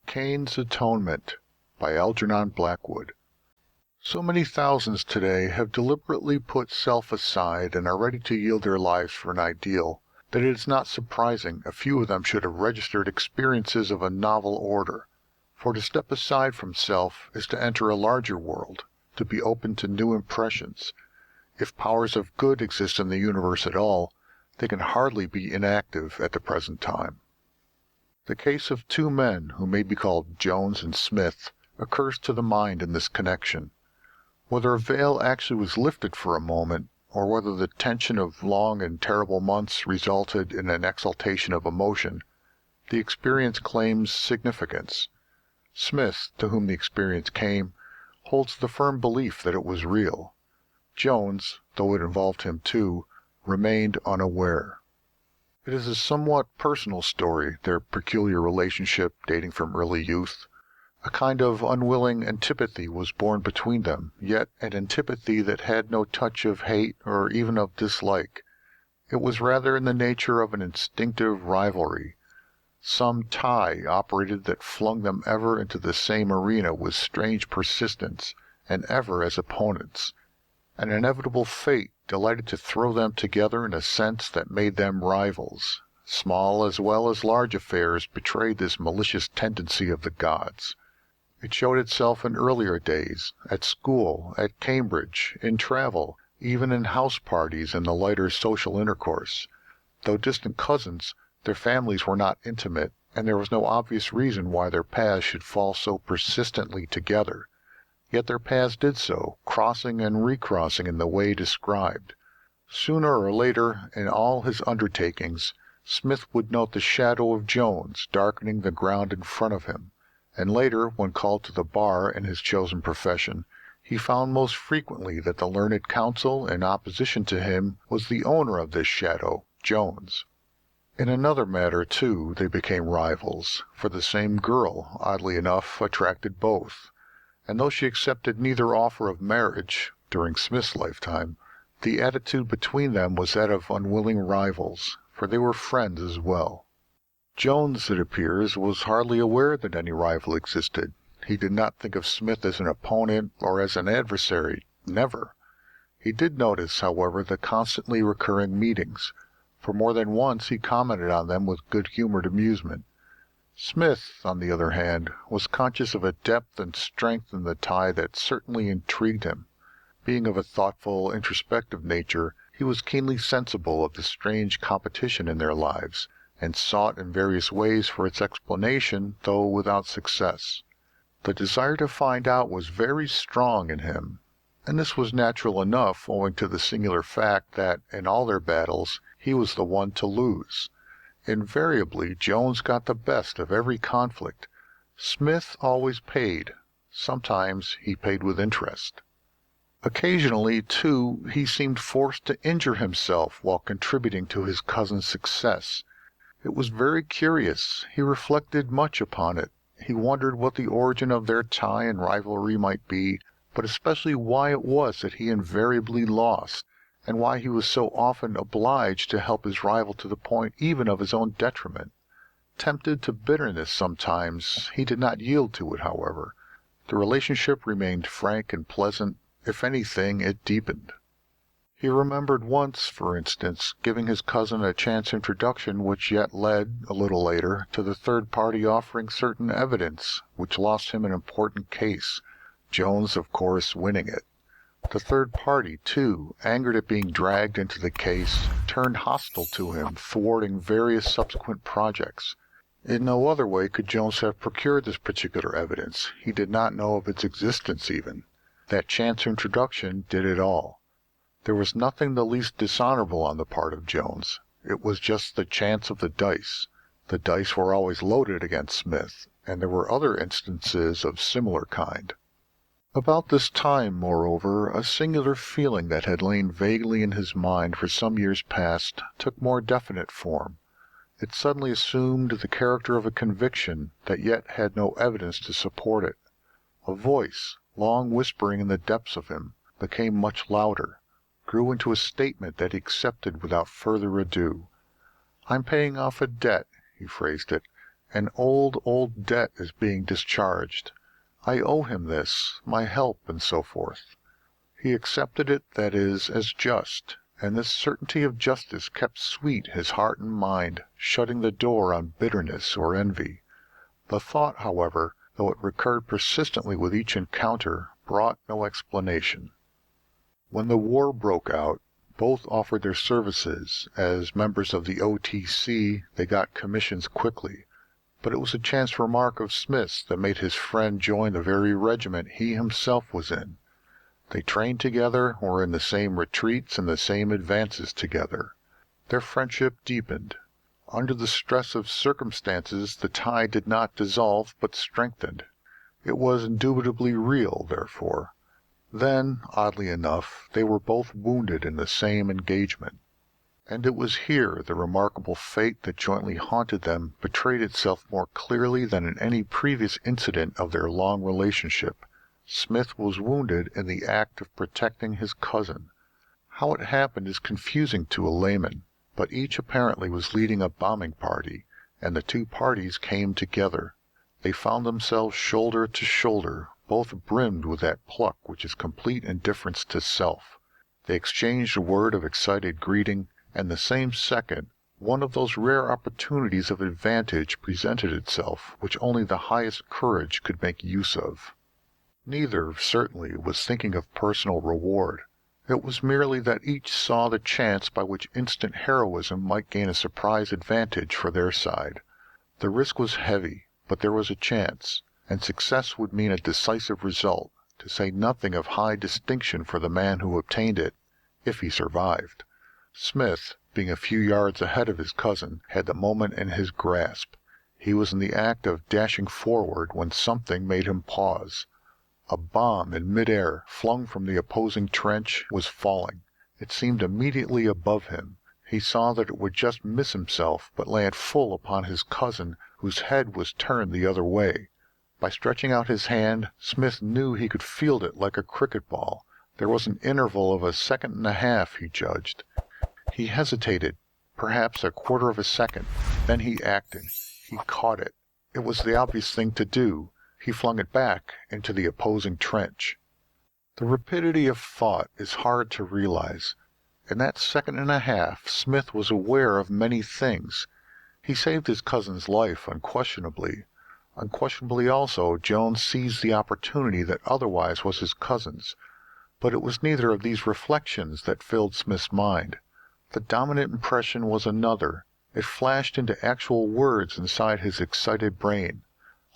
Cain's Atonement by Algernon Blackwood. So many thousands today have deliberately put self aside and are ready to yield their lives for an ideal that it is not surprising a few of them should have registered experiences of a novel order. For to step aside from self is to enter a larger world, to be open to new impressions. If powers of good exist in the universe at all, they can hardly be inactive at the present time. The case of two men who may be called Jones and Smith occurs to the mind in this connection. Whether a veil actually was lifted for a moment, or whether the tension of long and terrible months resulted in an exaltation of emotion, the experience claims significance. Smith, to whom the experience came, holds the firm belief that it was real. Jones, though it involved him too, remained unaware. It is a somewhat personal story, their peculiar relationship dating from early youth. A kind of unwilling antipathy was born between them, yet an antipathy that had no touch of hate or even of dislike. It was rather in the nature of an instinctive rivalry. Some tie operated that flung them ever into the same arena with strange persistence, and ever as opponents. An inevitable fate delighted to throw them together in a sense that made them rivals. Small as well as large affairs betrayed this malicious tendency of the gods. It showed itself in earlier days, at school, at Cambridge, in travel, even in house parties and the lighter social intercourse. Though distant cousins, their families were not intimate, and there was no obvious reason why their paths should fall so persistently together. Yet their paths did so, crossing and recrossing in the way described. Sooner or later, in all his undertakings, Smith would note the shadow of Jones darkening the ground in front of him, and later, when called to the bar in his chosen profession, he found most frequently that the learned counsel in opposition to him was the owner of this shadow, Jones. In another matter, too, they became rivals, for the same girl, oddly enough, attracted both. And though she accepted neither offer of marriage during Smith's lifetime, the attitude between them was that of unwilling rivals, for they were friends as well. Jones, it appears, was hardly aware that any rival existed. He did not think of Smith as an opponent or as an adversary, never. He did notice, however, the constantly recurring meetings, for more than once he commented on them with good-humored amusement. Smith, on the other hand, was conscious of a depth and strength in the tie that certainly intrigued him. Being of a thoughtful, introspective nature, he was keenly sensible of the strange competition in their lives, and sought in various ways for its explanation, though without success. The desire to find out was very strong in him, and this was natural enough owing to the singular fact that, in all their battles, he was the one to lose. Invariably, Jones got the best of every conflict. Smith always paid. Sometimes he paid with interest. Occasionally, too, he seemed forced to injure himself while contributing to his cousin's success. It was very curious. He reflected much upon it. He wondered what the origin of their tie and rivalry might be, but especially why it was that he invariably lost, and why he was so often obliged to help his rival to the point even of his own detriment. Tempted to bitterness sometimes, he did not yield to it, however. The relationship remained frank and pleasant. If anything, it deepened. He remembered once, for instance, giving his cousin a chance introduction which yet led, a little later, to the third party offering certain evidence, which lost him an important case, Jones, of course, winning it. The third party, too, angered at being dragged into the case, turned hostile to him, thwarting various subsequent projects. In no other way could Jones have procured this particular evidence. He did not know of its existence even. That chance introduction did it all. There was nothing the least dishonorable on the part of Jones. It was just the chance of the dice. The dice were always loaded against Smith, and there were other instances of similar kind. About this time, moreover, a singular feeling that had lain vaguely in his mind for some years past took more definite form. It suddenly assumed the character of a conviction that yet had no evidence to support it. A voice, long whispering in the depths of him, became much louder, grew into a statement that he accepted without further ado. "I'm paying off a debt," he phrased it, An old debt is being discharged. I owe him this, my help, and so forth. He accepted it, that is, as just, and this certainty of justice kept sweet his heart and mind, shutting the door on bitterness or envy. The thought, however, though it recurred persistently with each encounter, brought no explanation. When the war broke out, both offered their services. As members of the OTC, they got commissions quickly, but it was a chance remark of Smith's that made his friend join the very regiment he himself was in. They trained together, were in the same retreats and the same advances together. Their friendship deepened. Under the stress of circumstances, the tie did not dissolve, but strengthened. It was indubitably real, therefore. Then, oddly enough, they were both wounded in the same engagement. And it was here the remarkable fate that jointly haunted them betrayed itself more clearly than in any previous incident of their long relationship. Smith was wounded in the act of protecting his cousin. How it happened is confusing to a layman, but each apparently was leading a bombing party, and the two parties came together. They found themselves shoulder to shoulder, both brimmed with that pluck which is complete indifference to self. They exchanged a word of excited greeting, and the same second one of those rare opportunities of advantage presented itself which only the highest courage could make use of. Neither, certainly, was thinking of personal reward. It was merely that each saw the chance by which instant heroism might gain a surprise advantage for their side. The risk was heavy, but there was a chance, and success would mean a decisive result, to say nothing of high distinction for the man who obtained it, if he survived. Smith, being a few yards ahead of his cousin, had the moment in his grasp. He was in the act of dashing forward when something made him pause. A bomb in mid-air, flung from the opposing trench, was falling. It seemed immediately above him. He saw that it would just miss himself, but land full upon his cousin, whose head was turned the other way. By stretching out his hand, Smith knew he could field it like a cricket ball. There was an interval of a second and a half, he judged. He hesitated, perhaps a quarter of a second. Then he acted. He caught it. It was the obvious thing to do. He flung it back into the opposing trench. The rapidity of thought is hard to realize. In that second and a half, Smith was aware of many things. He saved his cousin's life, unquestionably. Unquestionably also, Jones seized the opportunity that otherwise was his cousin's. But it was neither of these reflections that filled Smith's mind. The dominant impression was another. It flashed into actual words inside his excited brain.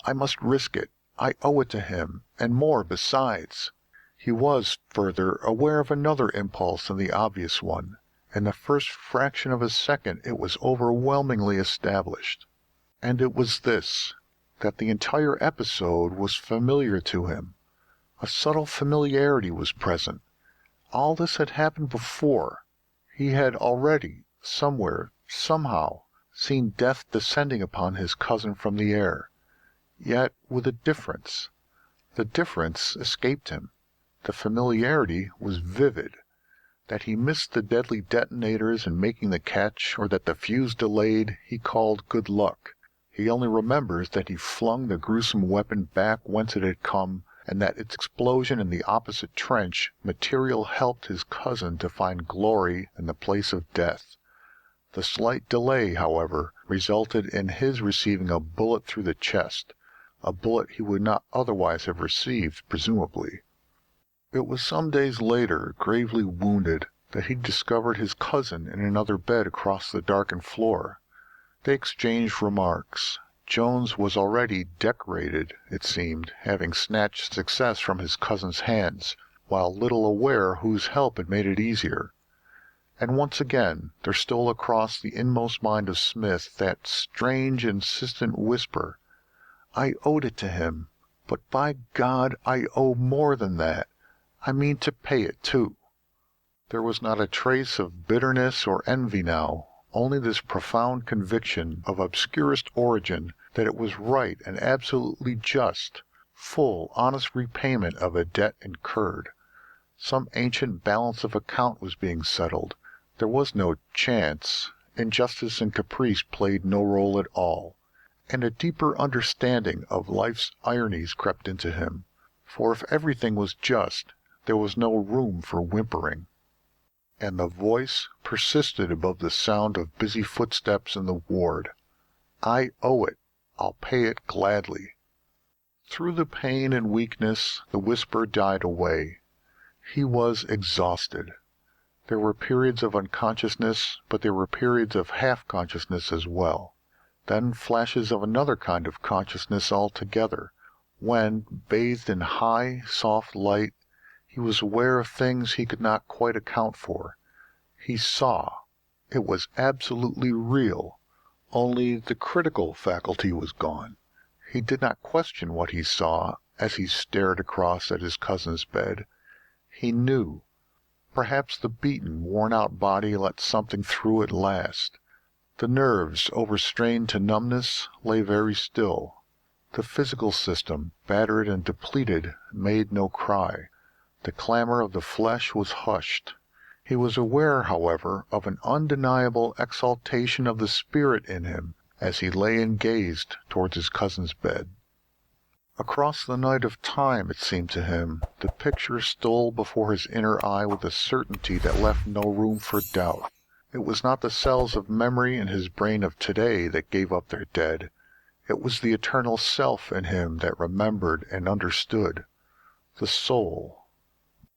I must risk it. I owe it to him, and more besides. He was, further, aware of another impulse than the obvious one. In the first fraction of a second it was overwhelmingly established. And it was this, that the entire episode was familiar to him. A subtle familiarity was present. All this had happened before. He had already, somewhere, somehow, seen death descending upon his cousin from the air. Yet with a difference. The difference escaped him. The familiarity was vivid. That he missed the deadly detonators in making the catch, or that the fuse delayed, he called good luck. He only remembers that he flung the gruesome weapon back whence it had come, and that its explosion in the opposite trench material helped his cousin to find glory in the place of death. The slight delay, however, resulted in his receiving a bullet through the chest, a bullet he would not otherwise have received, presumably. It was some days later, gravely wounded, that he discovered his cousin in another bed across the darkened floor. They exchanged remarks. Jones was already decorated, it seemed, having snatched success from his cousin's hands, while little aware whose help had made it easier. And once again there stole across the inmost mind of Smith that strange, insistent whisper, I owed it to him, but by God, I owe more than that. I mean to pay it, too. There was not a trace of bitterness or envy now, only this profound conviction of obscurest origin that it was right and absolutely just, full, honest repayment of a debt incurred. Some ancient balance of account was being settled. There was no chance. Injustice and caprice played no role at all. and a deeper understanding of life's ironies crept into him, for if everything was just, there was no room for whimpering. And the voice persisted above the sound of busy footsteps in the ward. "I owe it. I'll pay it gladly." Through the pain and weakness, the whisper died away. He was exhausted. There were periods of unconsciousness, but there were periods of half-consciousness as well. Then flashes of another kind of consciousness altogether, when, bathed in high, soft light, he was aware of things he could not quite account for. He saw. It was absolutely real, only the critical faculty was gone. He did not question what he saw as he stared across at his cousin's bed. He knew. Perhaps the beaten, worn-out body let something through at last. The nerves, overstrained to numbness, lay very still. The physical system, battered and depleted, made no cry. The clamor of the flesh was hushed. He was aware, however, of an undeniable exaltation of the spirit in him as he lay and gazed towards his cousin's bed. Across the night of time, it seemed to him, the picture stole before his inner eye with a certainty that left no room for doubt. It was not the cells of memory in his brain of today that gave up their dead. It was the eternal self in him that remembered and understood. The soul.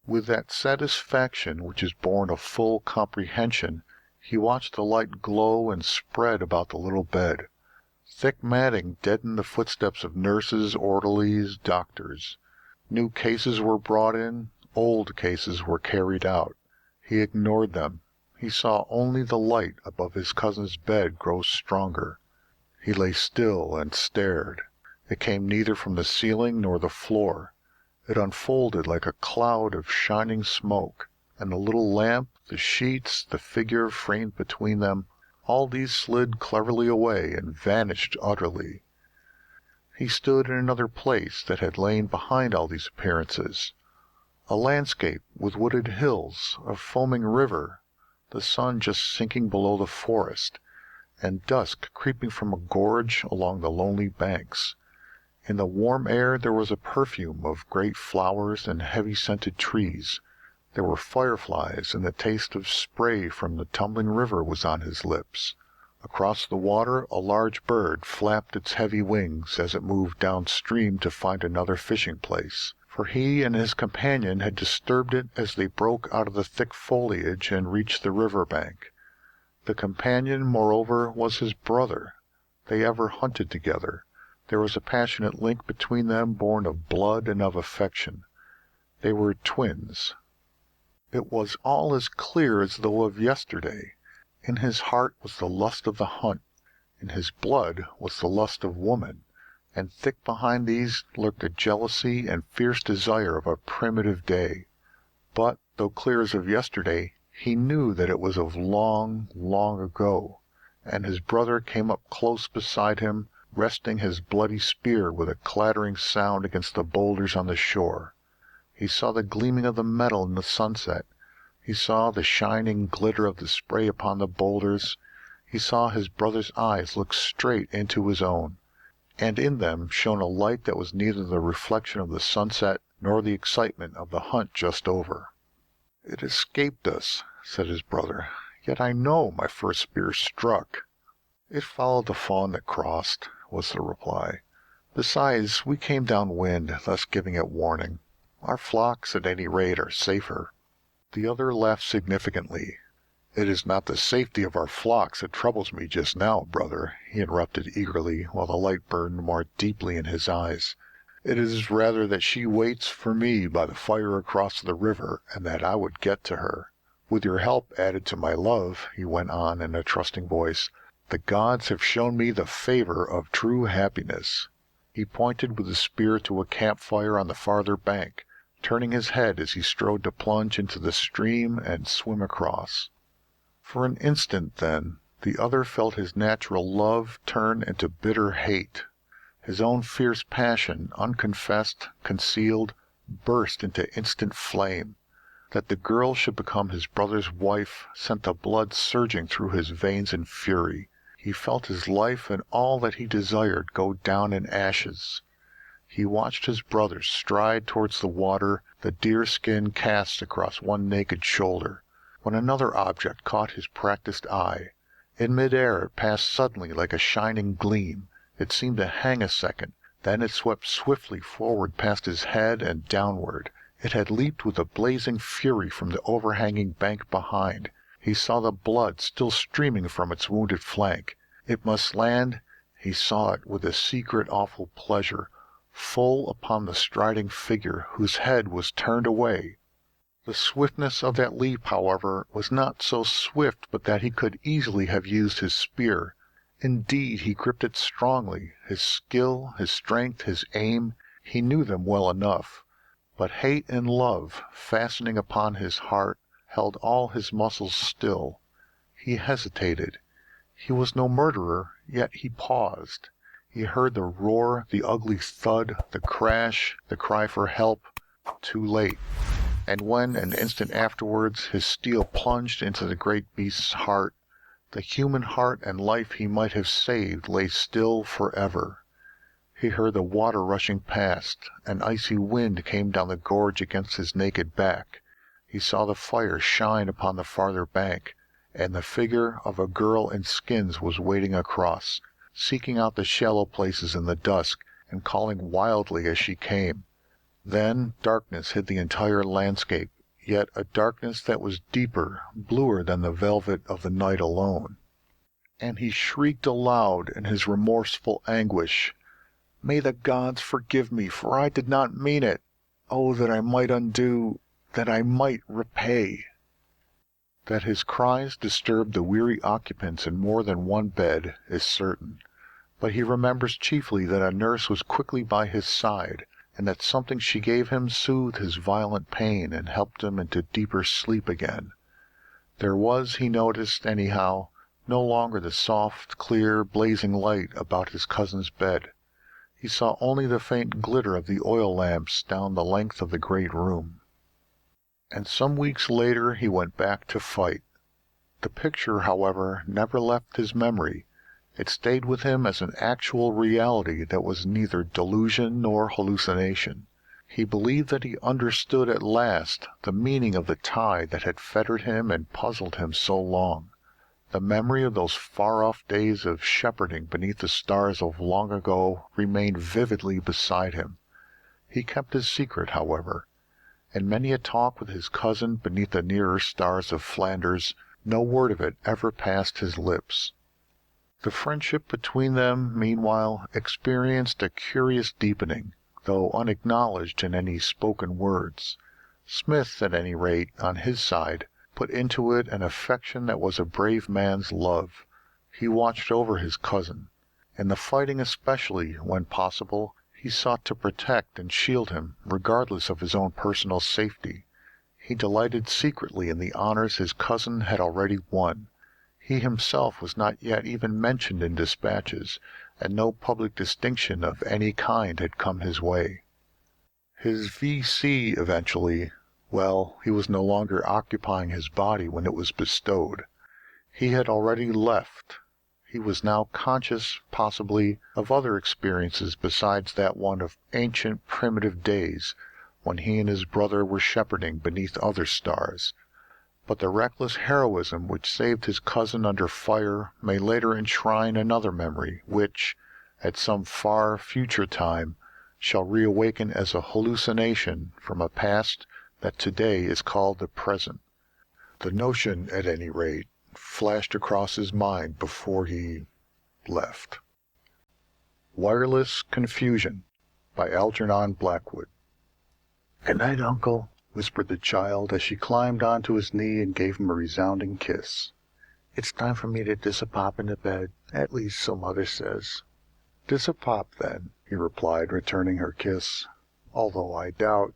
With that satisfaction which is born of full comprehension, he watched the light glow and spread about the little bed. Thick matting deadened the footsteps of nurses, orderlies, doctors. New cases were brought in, old cases were carried out. He ignored them. He saw only the light above his cousin's bed grow stronger. He lay still and stared. It came neither from the ceiling nor the floor. It unfolded like a cloud of shining smoke, and the little lamp, the sheets, the figure framed between them, all these slid cleverly away and vanished utterly. He stood in another place that had lain behind all these appearances. A landscape with wooded hills, a foaming river, the sun just sinking below the forest, and dusk creeping from a gorge along the lonely banks. In the warm air there was a perfume of great flowers and heavy-scented trees. There were fireflies, and the taste of spray from the tumbling river was on his lips. Across the water a large bird flapped its heavy wings as it moved downstream to find another fishing place, for he and his companion had disturbed it as they broke out of the thick foliage and reached the river bank. The companion, moreover, was his brother. They ever hunted together. There was a passionate link between them born of blood and of affection. They were twins. It was all as clear as though of yesterday. In his heart was the lust of the hunt. In his blood was the lust of woman. And thick behind these lurked the jealousy and fierce desire of a primitive day. But, though clear as of yesterday, he knew that it was of long, long ago. And his brother came up close beside him, resting his bloody spear with a clattering sound against the boulders on the shore. He saw the gleaming of the metal in the sunset. He saw the shining glitter of the spray upon the boulders. He saw his brother's eyes look straight into his own, and in them shone a light that was neither the reflection of the sunset nor the excitement of the hunt just over. "It escaped us," said his brother, "yet I know my first spear struck." "It followed the fawn that crossed," was the reply. "Besides, we came downwind, thus giving it warning. Our flocks, at any rate, are safer." The other laughed significantly. "It is not the safety of our flocks that troubles me just now, brother," he interrupted eagerly, while the light burned more deeply in his eyes. "It is rather that she waits for me by the fire across the river, and that I would get to her. With your help added to my love," he went on in a trusting voice, "the gods have shown me the favor of true happiness." He pointed with the spear to a campfire on the farther bank, turning his head as he strode to plunge into the stream and swim across. For an instant, then, the other felt his natural love turn into bitter hate. His own fierce passion, unconfessed, concealed, burst into instant flame. That the girl should become his brother's wife sent the blood surging through his veins in fury. He felt his life and all that he desired go down in ashes. He watched his brothers stride towards the water, the deer-skin cast across one naked shoulder, when another object caught his practiced eye. In mid-air it passed suddenly like a shining gleam. It seemed to hang a second, then it swept swiftly forward past his head and downward. It had leaped with a blazing fury from the overhanging bank behind. He saw the blood still streaming from its wounded flank. It must land. He saw it with a secret awful pleasure, full upon the striding figure whose head was turned away. The swiftness of that leap, however, was not so swift but that he could easily have used his spear. Indeed, he gripped it strongly. His skill, his strength, his aim, he knew them well enough. But hate and love, fastening upon his heart, held all his muscles still. He hesitated. He was no murderer, yet he paused. He heard the roar, the ugly thud, the crash, the cry for help. Too late. And when, an instant afterwards, his steel plunged into the great beast's heart, the human heart and life he might have saved lay still forever. He heard the water rushing past. An icy wind came down the gorge against his naked back. He saw the fire shine upon the farther bank, and the figure of a girl in skins was wading across, seeking out the shallow places in the dusk, and calling wildly as she came. Then darkness hid the entire landscape, yet a darkness that was deeper, bluer than the velvet of the night alone. And he shrieked aloud in his remorseful anguish, "May the gods forgive me, for I did not mean it! Oh, that I might undo, that I might repay!" That his cries disturbed the weary occupants in more than one bed is certain, but he remembers chiefly that a nurse was quickly by his side, and that something she gave him soothed his violent pain and helped him into deeper sleep again. There was, he noticed, anyhow, no longer the soft, clear, blazing light about his cousin's bed. He saw only the faint glitter of the oil lamps down the length of the great room. And some weeks later he went back to fight. The picture, however, never left his memory. It stayed with him as an actual reality that was neither delusion nor hallucination. He believed that he understood at last the meaning of the tie that had fettered him and puzzled him so long. The memory of those far-off days of shepherding beneath the stars of long ago remained vividly beside him. He kept his secret, however. In many a talk with his cousin beneath the nearer stars of Flanders, no word of it ever passed his lips. The friendship between them, meanwhile, experienced a curious deepening, though unacknowledged in any spoken words. Smith, at any rate, on his side, put into it an affection that was a brave man's love. He watched over his cousin. In the fighting especially, when possible, he sought to protect and shield him, regardless of his own personal safety. He delighted secretly in the honors his cousin had already won. He himself was not yet even mentioned in dispatches, and no public distinction of any kind had come his way. His V.C. eventually, well, he was no longer occupying his body when it was bestowed. He had already left. He was now conscious, possibly, of other experiences besides that one of ancient, primitive days, when he and his brother were shepherding beneath other stars. But the reckless heroism which saved his cousin under fire may later enshrine another memory, which, at some far future time, shall reawaken as a hallucination from a past that today is called the present. The notion, at any rate, flashed across his mind before he left. Wireless Confusion by Algernon Blackwood. "Good night, Uncle," whispered the child as she climbed onto his knee and gave him a resounding kiss. "It's time for me to dis-a-pop into bed, at least so Mother says." "Dis-a-pop, then," he replied, returning her kiss, "although I doubt—"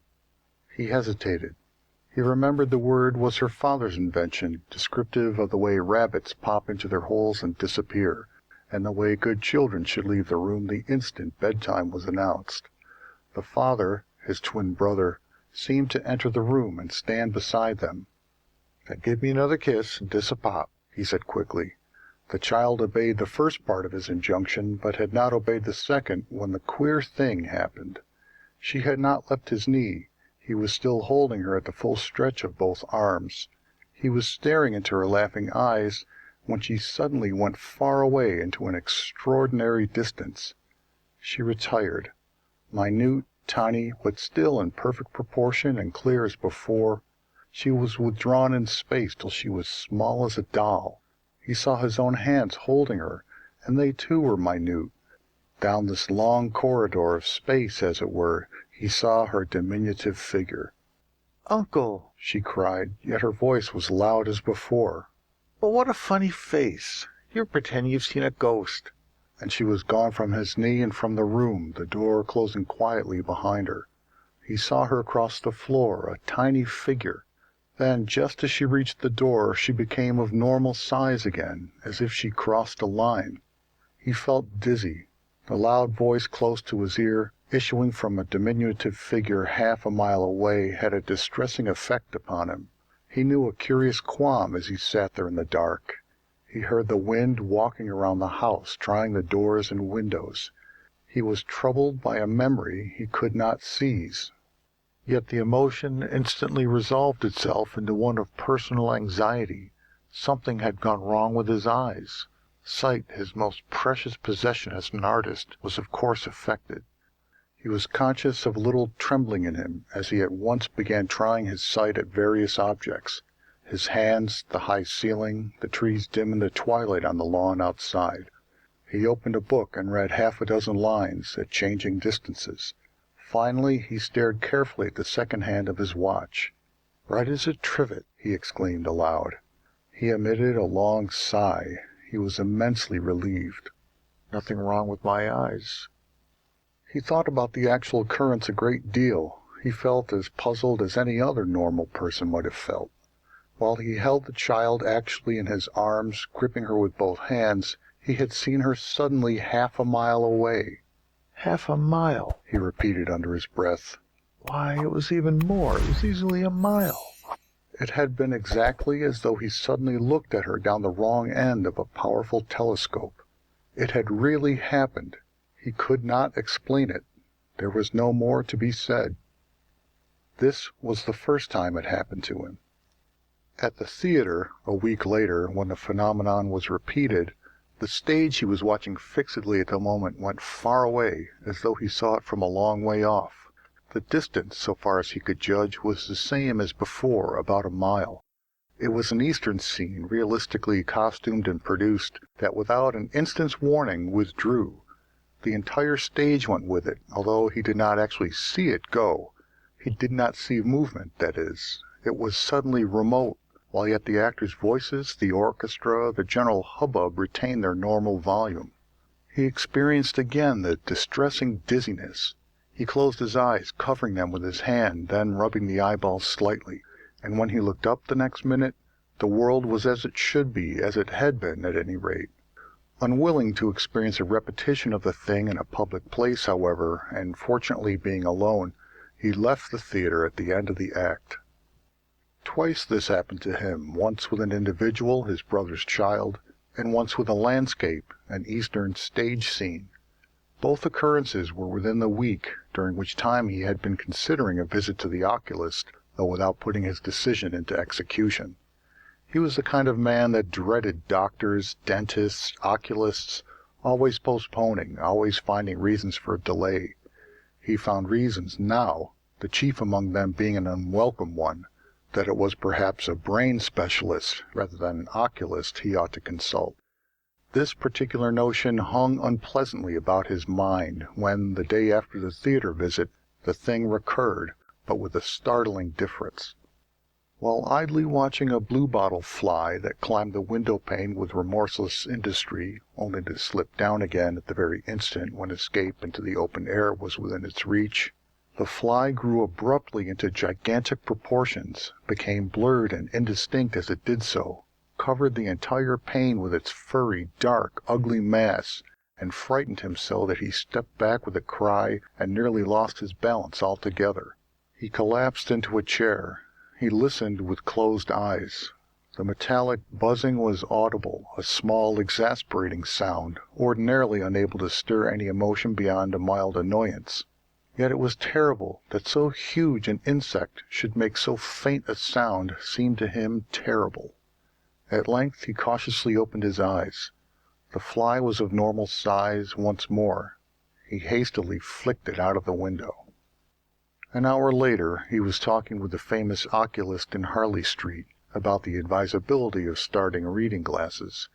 He hesitated. He remembered the word was her father's invention, descriptive of the way rabbits pop into their holes and disappear, and the way good children should leave the room the instant bedtime was announced. The father, his twin brother, seemed to enter the room and stand beside them. "Then give me another kiss and dis-a-pop," he said quickly. The child obeyed the first part of his injunction, but had not obeyed the second when the queer thing happened. She had not left his knee. He was still holding her at the full stretch of both arms. He was staring into her laughing eyes when she suddenly went far away into an extraordinary distance. She retired, minute, tiny, but still in perfect proportion and clear as before. She was withdrawn in space till she was small as a doll. He saw his own hands holding her, and they too were minute. Down this long corridor of space, as it were, he saw her diminutive figure. "Uncle!" she cried, yet her voice was loud as before. "But what a funny face! You pretend you've seen a ghost." And she was gone from his knee and from the room, the door closing quietly behind her. He saw her across the floor, a tiny figure. Then, just as she reached the door, she became of normal size again, as if she crossed a line. He felt dizzy. The loud voice close to his ear, issuing from a diminutive figure half a mile away, had a distressing effect upon him. He knew a curious qualm as he sat there in the dark. He heard the wind walking around the house, trying the doors and windows. He was troubled by a memory he could not seize. Yet the emotion instantly resolved itself into one of personal anxiety. Something had gone wrong with his eyes. Sight, his most precious possession as an artist, was of course affected. He was conscious of a little trembling in him as he at once began trying his sight at various objects. His hands, the high ceiling, the trees dim in the twilight on the lawn outside. He opened a book and read half a dozen lines at changing distances. Finally he stared carefully at the second hand of his watch. "Right as a trivet," he exclaimed aloud. He emitted a long sigh. He was immensely relieved. "Nothing wrong with my eyes." He thought about the actual occurrence a great deal. He felt as puzzled as any other normal person might have felt. While he held the child actually in his arms, gripping her with both hands, he had seen her suddenly half a mile away. "Half a mile," he repeated under his breath. "Why, it was even more. It was easily a mile." It had been exactly as though he suddenly looked at her down the wrong end of a powerful telescope. It had really happened. He could not explain it. There was no more to be said. This was the first time it happened to him. At the theater, a week later, when the phenomenon was repeated, the stage he was watching fixedly at the moment went far away, as though he saw it from a long way off. The distance, so far as he could judge, was the same as before, about a mile. It was an Eastern scene, realistically costumed and produced, that without an instant's warning withdrew. The entire stage went with it, although he did not actually see it go. He did not see movement, that is. It was suddenly remote, while yet the actors' voices, the orchestra, the general hubbub retained their normal volume. He experienced again the distressing dizziness. He closed his eyes, covering them with his hand, then rubbing the eyeballs slightly, and when he looked up the next minute, the world was as it should be, as it had been at any rate. Unwilling to experience a repetition of the thing in a public place, however, and fortunately being alone, he left the theater at the end of the act. Twice this happened to him, once with an individual, his brother's child, and once with a landscape, an Eastern stage scene. Both occurrences were within the week, during which time he had been considering a visit to the oculist, though without putting his decision into execution. He was the kind of man that dreaded doctors, dentists, oculists, always postponing, always finding reasons for delay. He found reasons now, the chief among them being an unwelcome one, that it was perhaps a brain specialist rather than an oculist he ought to consult. This particular notion hung unpleasantly about his mind when, the day after the theater visit, the thing recurred, but with a startling difference. While idly watching a bluebottle fly that climbed the window-pane with remorseless industry, only to slip down again at the very instant when escape into the open air was within its reach, the fly grew abruptly into gigantic proportions, became blurred and indistinct as it did so, covered the entire pane with its furry, dark, ugly mass, and frightened him so that he stepped back with a cry and nearly lost his balance altogether. He collapsed into a chair. He listened with closed eyes. The metallic buzzing was audible, a small, exasperating sound, ordinarily unable to stir any emotion beyond a mild annoyance. Yet it was terrible that so huge an insect should make so faint a sound seemed to him terrible. At length he cautiously opened his eyes. The fly was of normal size once more. He hastily flicked it out of the window. An hour later he was talking with the famous oculist in Harley Street about the advisability of starting reading glasses.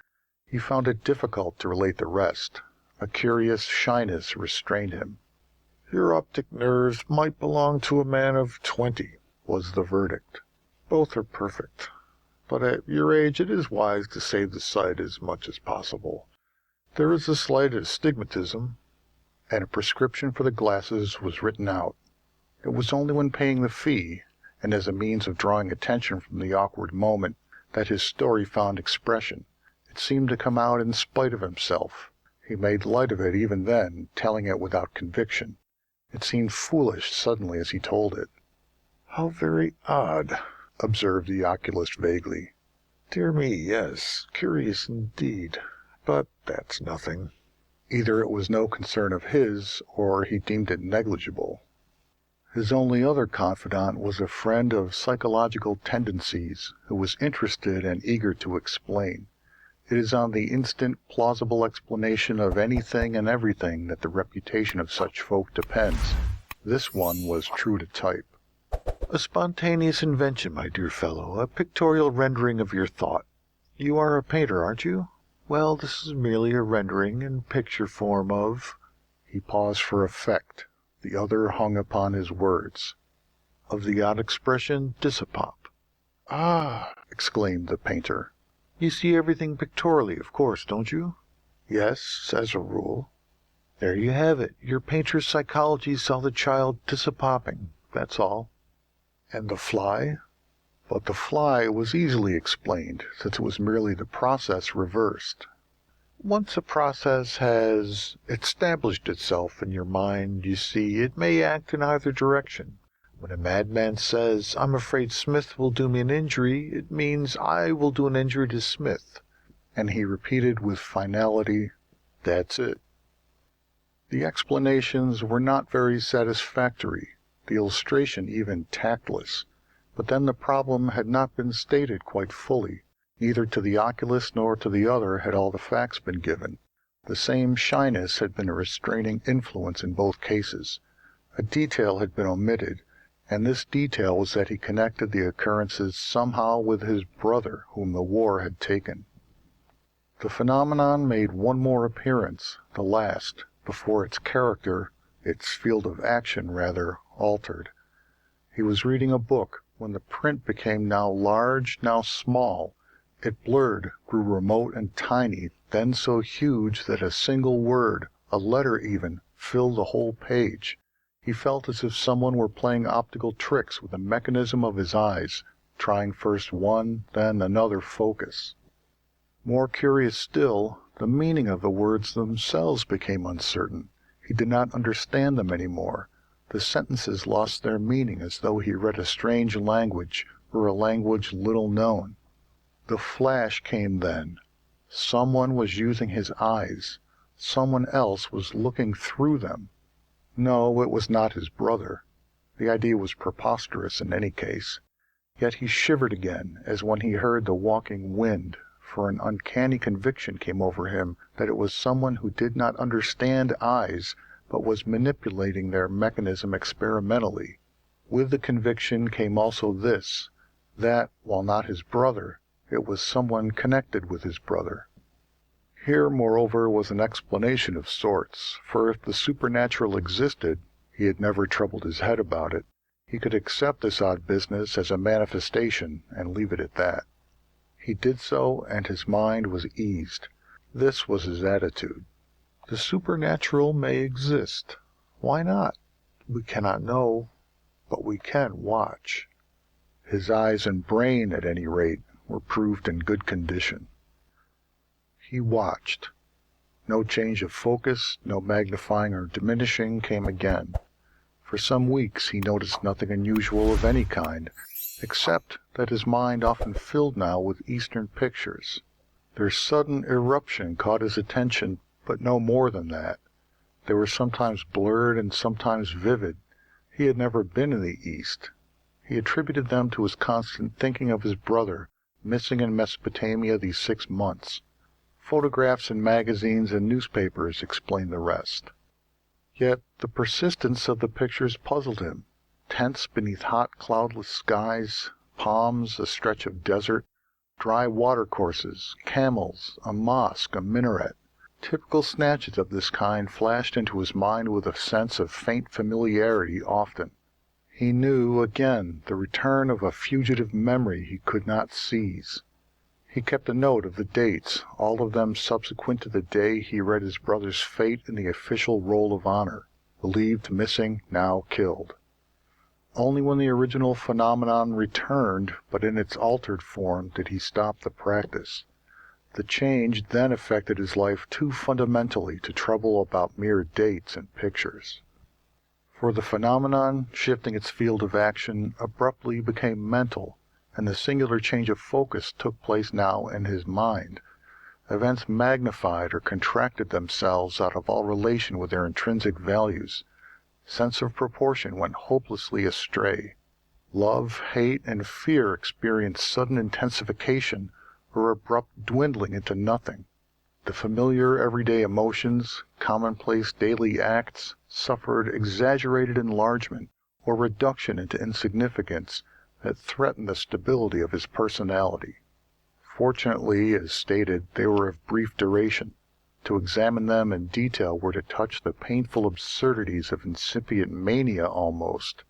He found it difficult to relate the rest. A curious shyness restrained him. "Your optic nerves might belong to a man of 20, was the verdict. "Both are perfect, but at your age it is wise to save the sight as much as possible. There is a slight astigmatism," and a prescription for the glasses was written out. It was only when paying the fee, and as a means of drawing attention from the awkward moment, that his story found expression. It seemed to come out in spite of himself. He made light of it even then, telling it without conviction. It seemed foolish suddenly as he told it. "How very odd," observed the oculist vaguely. "Dear me, yes, curious indeed. But that's nothing." Either it was no concern of his, or he deemed it negligible. His only other confidant was a friend of psychological tendencies, who was interested and eager to explain. It is on the instant, plausible explanation of anything and everything that the reputation of such folk depends. This one was true to type. "A spontaneous invention, my dear fellow, a pictorial rendering of your thought. You are a painter, aren't you? Well, this is merely a rendering in picture form of—" He paused for effect. The other hung upon his words. "Of the odd expression dissipop." "Ah!" exclaimed the painter. "You see everything pictorially, of course, don't you?" "Yes, as a rule." "There you have it. Your painter's psychology saw the child dissopopping, that's all." "And the fly?" But the fly was easily explained, since it was merely the process reversed. Once a process has established itself in your mind, you see, it may act in either direction. When a madman says, "I'm afraid Smith will do me an injury," it means, "I will do an injury to Smith." And he repeated with finality, "That's it." The explanations were not very satisfactory, the illustration even tactless. But then the problem had not been stated quite fully. Neither to the oculist nor to the other had all the facts been given. The same shyness had been a restraining influence in both cases. A detail had been omitted, and this detail was that he connected the occurrences somehow with his brother whom the war had taken. The phenomenon made one more appearance, the last, before its character, its field of action rather, altered. He was reading a book when the print became now large, now small. It blurred, grew remote and tiny, then so huge that a single word, a letter even, filled the whole page. He felt as if someone were playing optical tricks with the mechanism of his eyes, trying first one, then another focus. More curious still, the meaning of the words themselves became uncertain. He did not understand them any more. The sentences lost their meaning as though he read a strange language, or a language little known. The flash came then. Someone was using his eyes. Someone else was looking through them. No, it was not his brother. The idea was preposterous in any case. Yet he shivered again, as when he heard the walking wind, for an uncanny conviction came over him that it was someone who did not understand eyes, but was manipulating their mechanism experimentally. With the conviction came also this, that, while not his brother, it was someone connected with his brother. Here, moreover, was an explanation of sorts, for if the supernatural existed, he had never troubled his head about it. He could accept this odd business as a manifestation and leave it at that. He did so, and his mind was eased. This was his attitude. The supernatural may exist. Why not? We cannot know, but we can watch. His eyes and brain, at any rate, were proved in good condition. He watched. No change of focus, no magnifying or diminishing came again. For some weeks he noticed nothing unusual of any kind, except that his mind often filled now with Eastern pictures. Their sudden eruption caught his attention, but no more than that. They were sometimes blurred and sometimes vivid. He had never been in the East. He attributed them to his constant thinking of his brother, missing in Mesopotamia these 6 months. Photographs in magazines and newspapers explained the rest. Yet the persistence of the pictures puzzled him. Tents beneath hot, cloudless skies, palms, a stretch of desert, dry watercourses, camels, a mosque, a minaret. Typical snatches of this kind flashed into his mind with a sense of faint familiarity often. He knew, again, the return of a fugitive memory he could not seize. He kept a note of the dates, all of them subsequent to the day he read his brother's fate in the official roll of honor, believed missing, now killed. Only when the original phenomenon returned, but in its altered form, did he stop the practice. The change then affected his life too fundamentally to trouble about mere dates and pictures. For the phenomenon, shifting its field of action, abruptly became mental, and the singular change of focus took place now in his mind. Events magnified or contracted themselves out of all relation with their intrinsic values. Sense of proportion went hopelessly astray. Love, hate, and fear experienced sudden intensification or abrupt dwindling into nothing. The familiar everyday emotions, commonplace daily acts, suffered exaggerated enlargement or reduction into insignificance that threatened the stability of his personality. Fortunately, as stated, they were of brief duration. To examine them in detail were to touch the painful absurdities of incipient mania almost.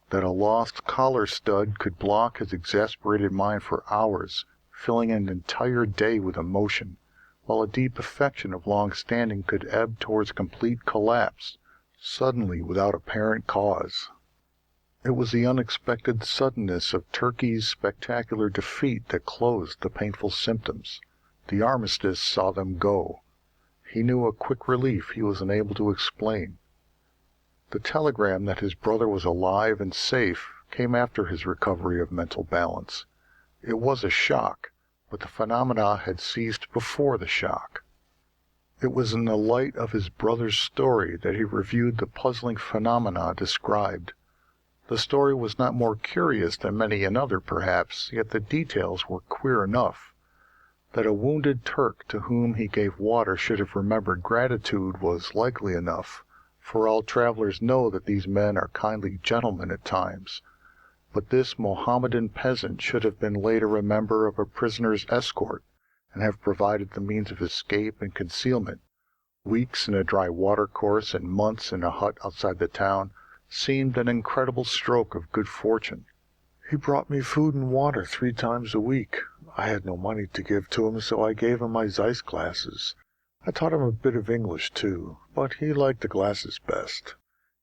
That a lost collar stud could block his exasperated mind for hours, filling an entire day with emotion, while a deep affection of long standing could ebb towards complete collapse, suddenly without apparent cause. It was the unexpected suddenness of Turkey's spectacular defeat that closed the painful symptoms. The armistice saw them go. He knew a quick relief he was unable to explain. The telegram that his brother was alive and safe came after his recovery of mental balance. It was a shock, but the phenomena had ceased before the shock. It was in the light of his brother's story that he reviewed the puzzling phenomena described. The story was not more curious than many another, perhaps, yet the details were queer enough. That a wounded Turk to whom he gave water should have remembered gratitude was likely enough, for all travelers know that these men are kindly gentlemen at times. But this Mohammedan peasant should have been later a member of a prisoner's escort, and have provided the means of escape and concealment. Weeks in a dry watercourse and months in a hut outside the town seemed an incredible stroke of good fortune. He brought me food and water 3 times a week. I had no money to give to him, so I gave him my Zeiss glasses. I taught him a bit of English, too, but he liked the glasses best.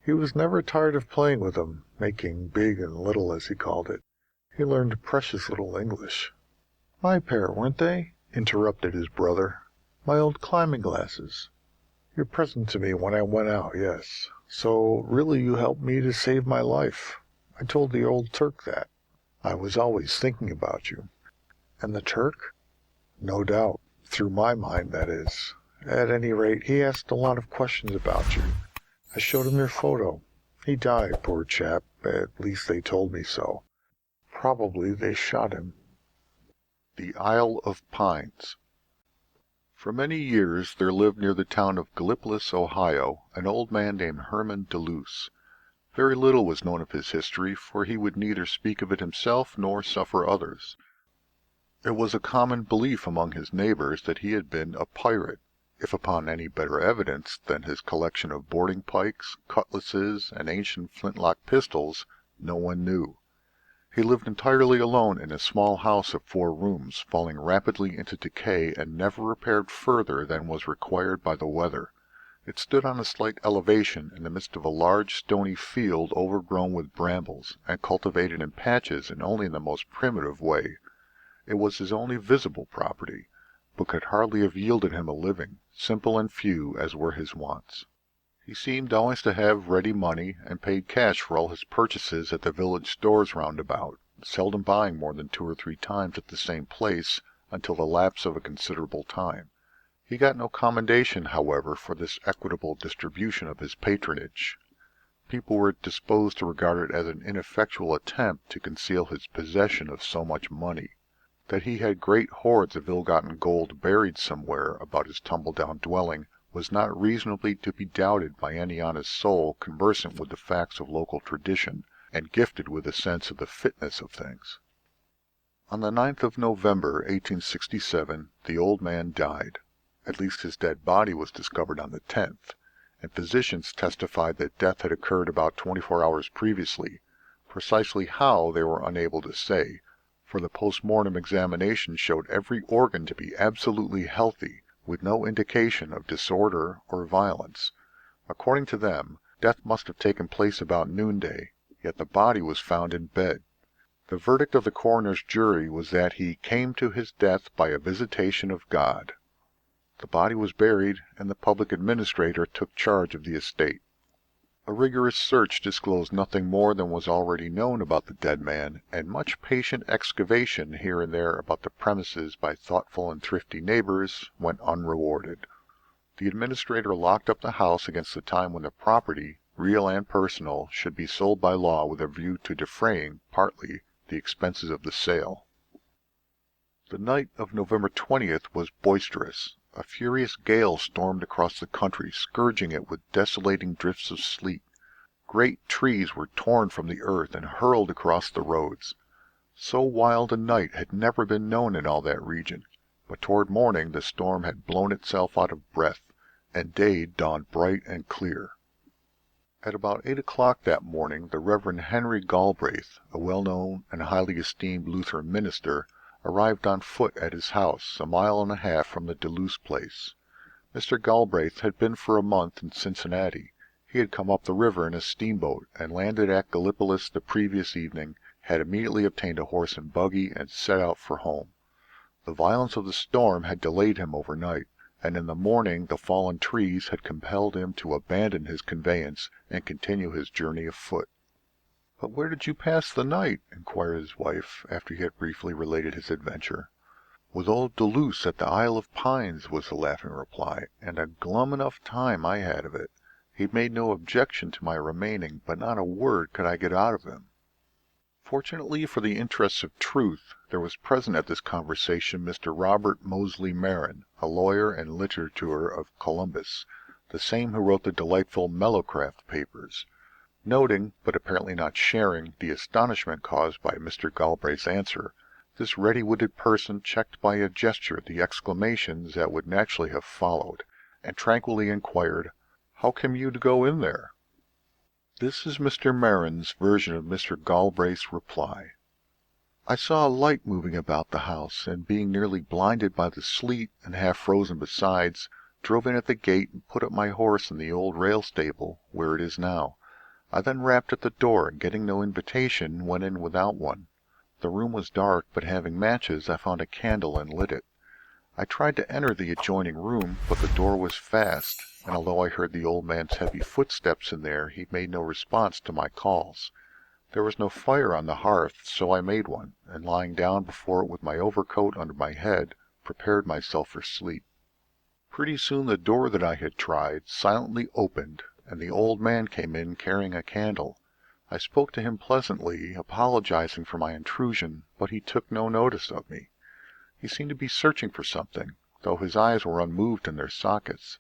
He was never tired of playing with them, making big and little, as he called it. He learned precious little English. "My pair, weren't they?" interrupted his brother. "My old climbing glasses. Your present to me when I went out, yes. So, really you helped me to save my life. I told the old Turk that. I was always thinking about you." "And the Turk?" "No doubt. Through my mind, that is. At any rate, he asked a lot of questions about you. I showed him your photo. He died, poor chap. At least they told me so. Probably they shot him." The Isle of Pines. For many years there lived near the town of Gallipolis, Ohio, an old man named Herman Deluse. Very little was known of his history, for he would neither speak of it himself nor suffer others. It was a common belief among his neighbors that he had been a pirate, if upon any better evidence than his collection of boarding pikes, cutlasses, and ancient flintlock pistols, no one knew. He lived entirely alone in a small house of 4 rooms, falling rapidly into decay and never repaired further than was required by the weather. It stood on a slight elevation in the midst of a large stony field overgrown with brambles, and cultivated in patches and only in the most primitive way. It was his only visible property, but could hardly have yielded him a living, simple and few as were his wants. He seemed always to have ready money, and paid cash for all his purchases at the village stores round about. seldom buying more than 2 or 3 times at the same place until the lapse of a considerable time. He got no commendation, however, for this equitable distribution of his patronage. People were disposed to regard it as an ineffectual attempt to conceal his possession of so much money. That he had great hoards of ill-gotten gold buried somewhere about his tumble-down dwelling was not reasonably to be doubted by any honest soul conversant with the facts of local tradition, and gifted with a sense of the fitness of things. On the 9th of November, 1867, the old man died. At least his dead body was discovered on the 10th, and physicians testified that death had occurred about 24 hours previously. Precisely how they were unable to say, for the post-mortem examination showed every organ to be absolutely healthy, with no indication of disorder or violence. According to them, death must have taken place about noonday, yet the body was found in bed. The verdict of the coroner's jury was that he came to his death by a visitation of God. The body was buried, and the public administrator took charge of the estate. A rigorous search disclosed nothing more than was already known about the dead man, and much patient excavation here and there about the premises by thoughtful and thrifty neighbors went unrewarded. The administrator locked up the house against the time when the property, real and personal, should be sold by law with a view to defraying, partly, the expenses of the sale. The night of November 20th was boisterous. A furious gale stormed across the country, scourging it with desolating drifts of sleet. Great trees were torn from the earth and hurled across the roads. So wild a night had never been known in all that region, but toward morning the storm had blown itself out of breath, and day dawned bright and clear. At about 8 o'clock that morning the Reverend Henry Galbraith, a well-known and highly esteemed Lutheran minister, arrived on foot at his house, 1.5 miles from the Deluse place. Mr. Galbraith had been for a month in Cincinnati. He had come up the river in a steamboat, and landed at Gallipolis the previous evening, had immediately obtained a horse and buggy, and set out for home. The violence of the storm had delayed him overnight, and in the morning the fallen trees had compelled him to abandon his conveyance and continue his journey afoot. "But where did you pass the night?" inquired his wife, after he had briefly related his adventure. "With old Deluse at the Isle of Pines," was the laughing reply, "and a glum enough time I had of it. He made no objection to my remaining, but not a word could I get out of him." Fortunately for the interests of truth, there was present at this conversation Mr. Robert Moseley Marin, a lawyer and litterateur of Columbus, the same who wrote the delightful Mellowcraft papers. Noting, but apparently not sharing, the astonishment caused by Mr. Galbraith's answer, this ready-witted person checked by a gesture the exclamations that would naturally have followed, and tranquilly inquired, "How came you to go in there?" This is Mr. Marin's version of Mr. Galbraith's reply. "I saw a light moving about the house, and being nearly blinded by the sleet, and half frozen besides, drove in at the gate and put up my horse in the old rail stable, where it is now. I then rapped at the door, and getting no invitation, went in without one. The room was dark, but having matches I found a candle and lit it. I tried to enter the adjoining room, but the door was fast, and although I heard the old man's heavy footsteps in there, he made no response to my calls. There was no fire on the hearth, so I made one, and lying down before it with my overcoat under my head, prepared myself for sleep. Pretty soon the door that I had tried silently opened, and the old man came in carrying a candle. I spoke to him pleasantly, apologizing for my intrusion, but he took no notice of me. He seemed to be searching for something, though his eyes were unmoved in their sockets.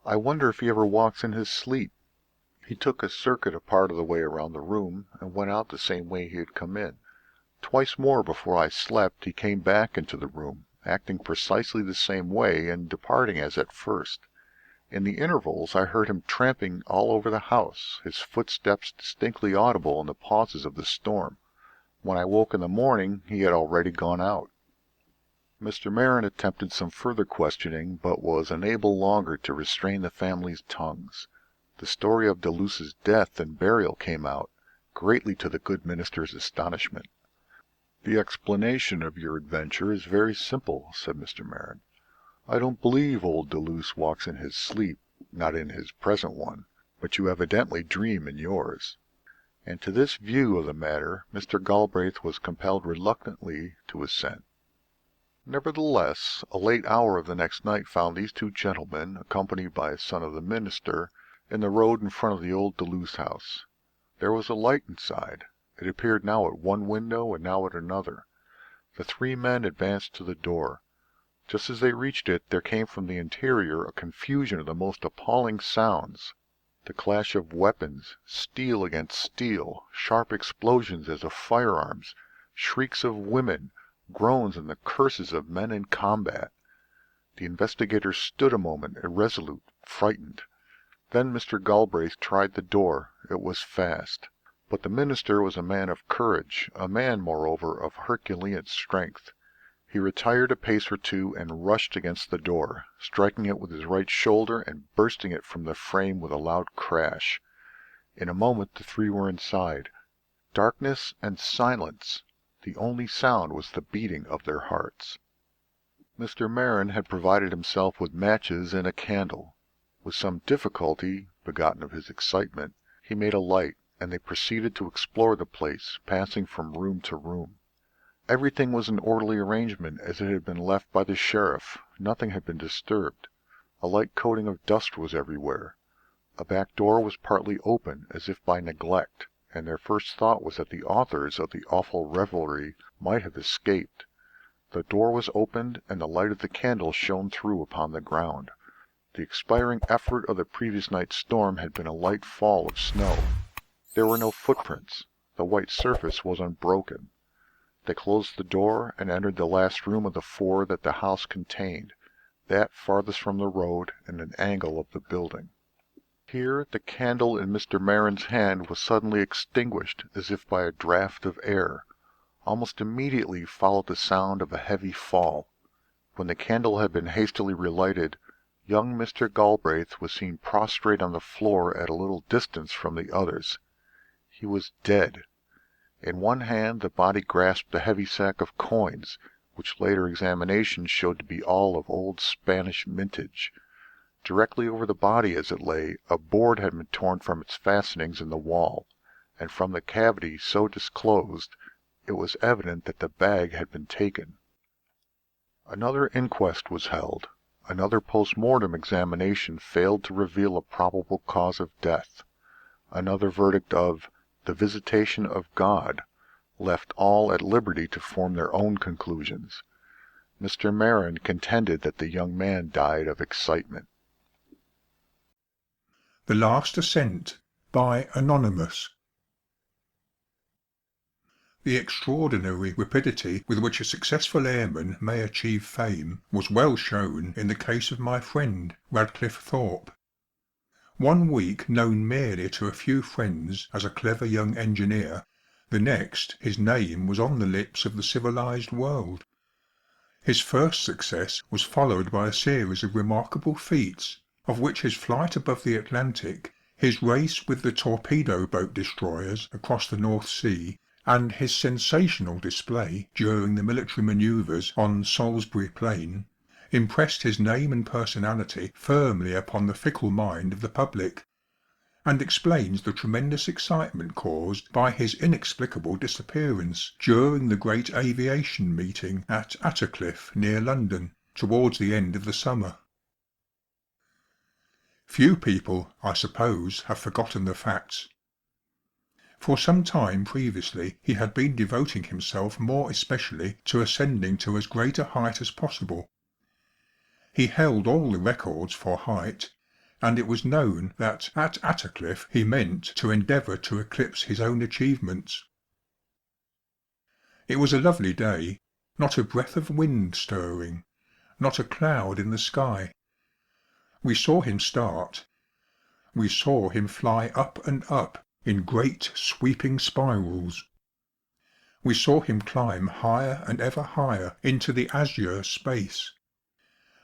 I wonder if he ever walks in his sleep. He took a circuit a part of the way around the room, and went out the same way he had come in. Twice more before I slept he came back into the room, acting precisely the same way, and departing as at first. In the intervals I heard him tramping all over the house, his footsteps distinctly audible in the pauses of the storm. When I woke in the morning he had already gone out. Mr. Marin attempted some further questioning, but was unable longer to restrain the family's tongues. The story of Deluse's death and burial came out, greatly to the good minister's astonishment. "The explanation of your adventure is very simple," said Mr. Marin. "I don't believe old Deluse walks in his sleep, not in his present one, but you evidently dream in yours." and to this view of the matter Mr. Galbraith was compelled reluctantly to assent. Nevertheless, a late hour of the next night found these two gentlemen, accompanied by a son of the minister, in the road in front of the old Deluse house. There was a light inside. It appeared now at one window and now at another. The three men advanced to the door. Just as they reached it, there came from the interior a confusion of the most appalling sounds. The clash of weapons, steel against steel, sharp explosions as of firearms, shrieks of women, groans and the curses of men in combat. The investigators stood a moment, irresolute, frightened. Then Mr. Galbraith tried the door. It was fast. But the minister was a man of courage, a man, moreover, of Herculean strength. He retired a pace or two and rushed against the door, striking it with his right shoulder and bursting it from the frame with a loud crash. In a moment the three were inside. Darkness and silence. The only sound was the beating of their hearts. Mr. Marin had provided himself with matches and a candle. With some difficulty, begotten of his excitement, he made a light, and they proceeded to explore the place, passing from room to room. Everything was in orderly arrangement as it had been left by the sheriff. Nothing had been disturbed. A light coating of dust was everywhere. A back door was partly open, as if by neglect, and their first thought was that the authors of the awful revelry might have escaped. The door was opened, and the light of the candle shone through upon the ground. The expiring effort of the previous night's storm had been a light fall of snow. There were no footprints. The white surface was unbroken. They closed the door and entered the last room of the four that the house contained, that farthest from the road and an angle of the building. Here the candle in Mr. Marin's hand was suddenly extinguished as if by a draught of air. Almost immediately followed the sound of a heavy fall. When the candle had been hastily relighted, young Mr. Galbraith was seen prostrate on the floor at a little distance from the others. He was dead. In one hand the body grasped a heavy sack of coins, which later examination showed to be all of old Spanish mintage. Directly over the body as it lay, a board had been torn from its fastenings in the wall, and from the cavity so disclosed, it was evident that the bag had been taken. Another inquest was held. Another post-mortem examination failed to reveal a probable cause of death. Another verdict of "the visitation of God" left all at liberty to form their own conclusions. Mr. Marin contended that the young man died of excitement. The Last Ascent by Anonymous. The extraordinary rapidity with which a successful airman may achieve fame was well shown in the case of my friend, Radcliffe Thorpe. One week known merely to a few friends as a clever young engineer, the next his name was on the lips of the civilized world. His first success was followed by a series of remarkable feats, of which his flight above the Atlantic, his race with the torpedo boat destroyers across the North Sea, and his sensational display during the military manoeuvres on Salisbury Plain, impressed his name and personality firmly upon the fickle mind of the public, and explains the tremendous excitement caused by his inexplicable disappearance during the great aviation meeting at Attercliffe, near London, towards the end of the summer. Few people, I suppose, have forgotten the facts. For some time previously he had been devoting himself more especially to ascending to as great a height as possible. He held all the records for height, and it was known that at Attercliffe he meant to endeavour to eclipse his own achievements. It was a lovely day, not a breath of wind stirring, not a cloud in the sky. We saw him start. We saw him fly up and up in great sweeping spirals. We saw him climb higher and ever higher into the azure space.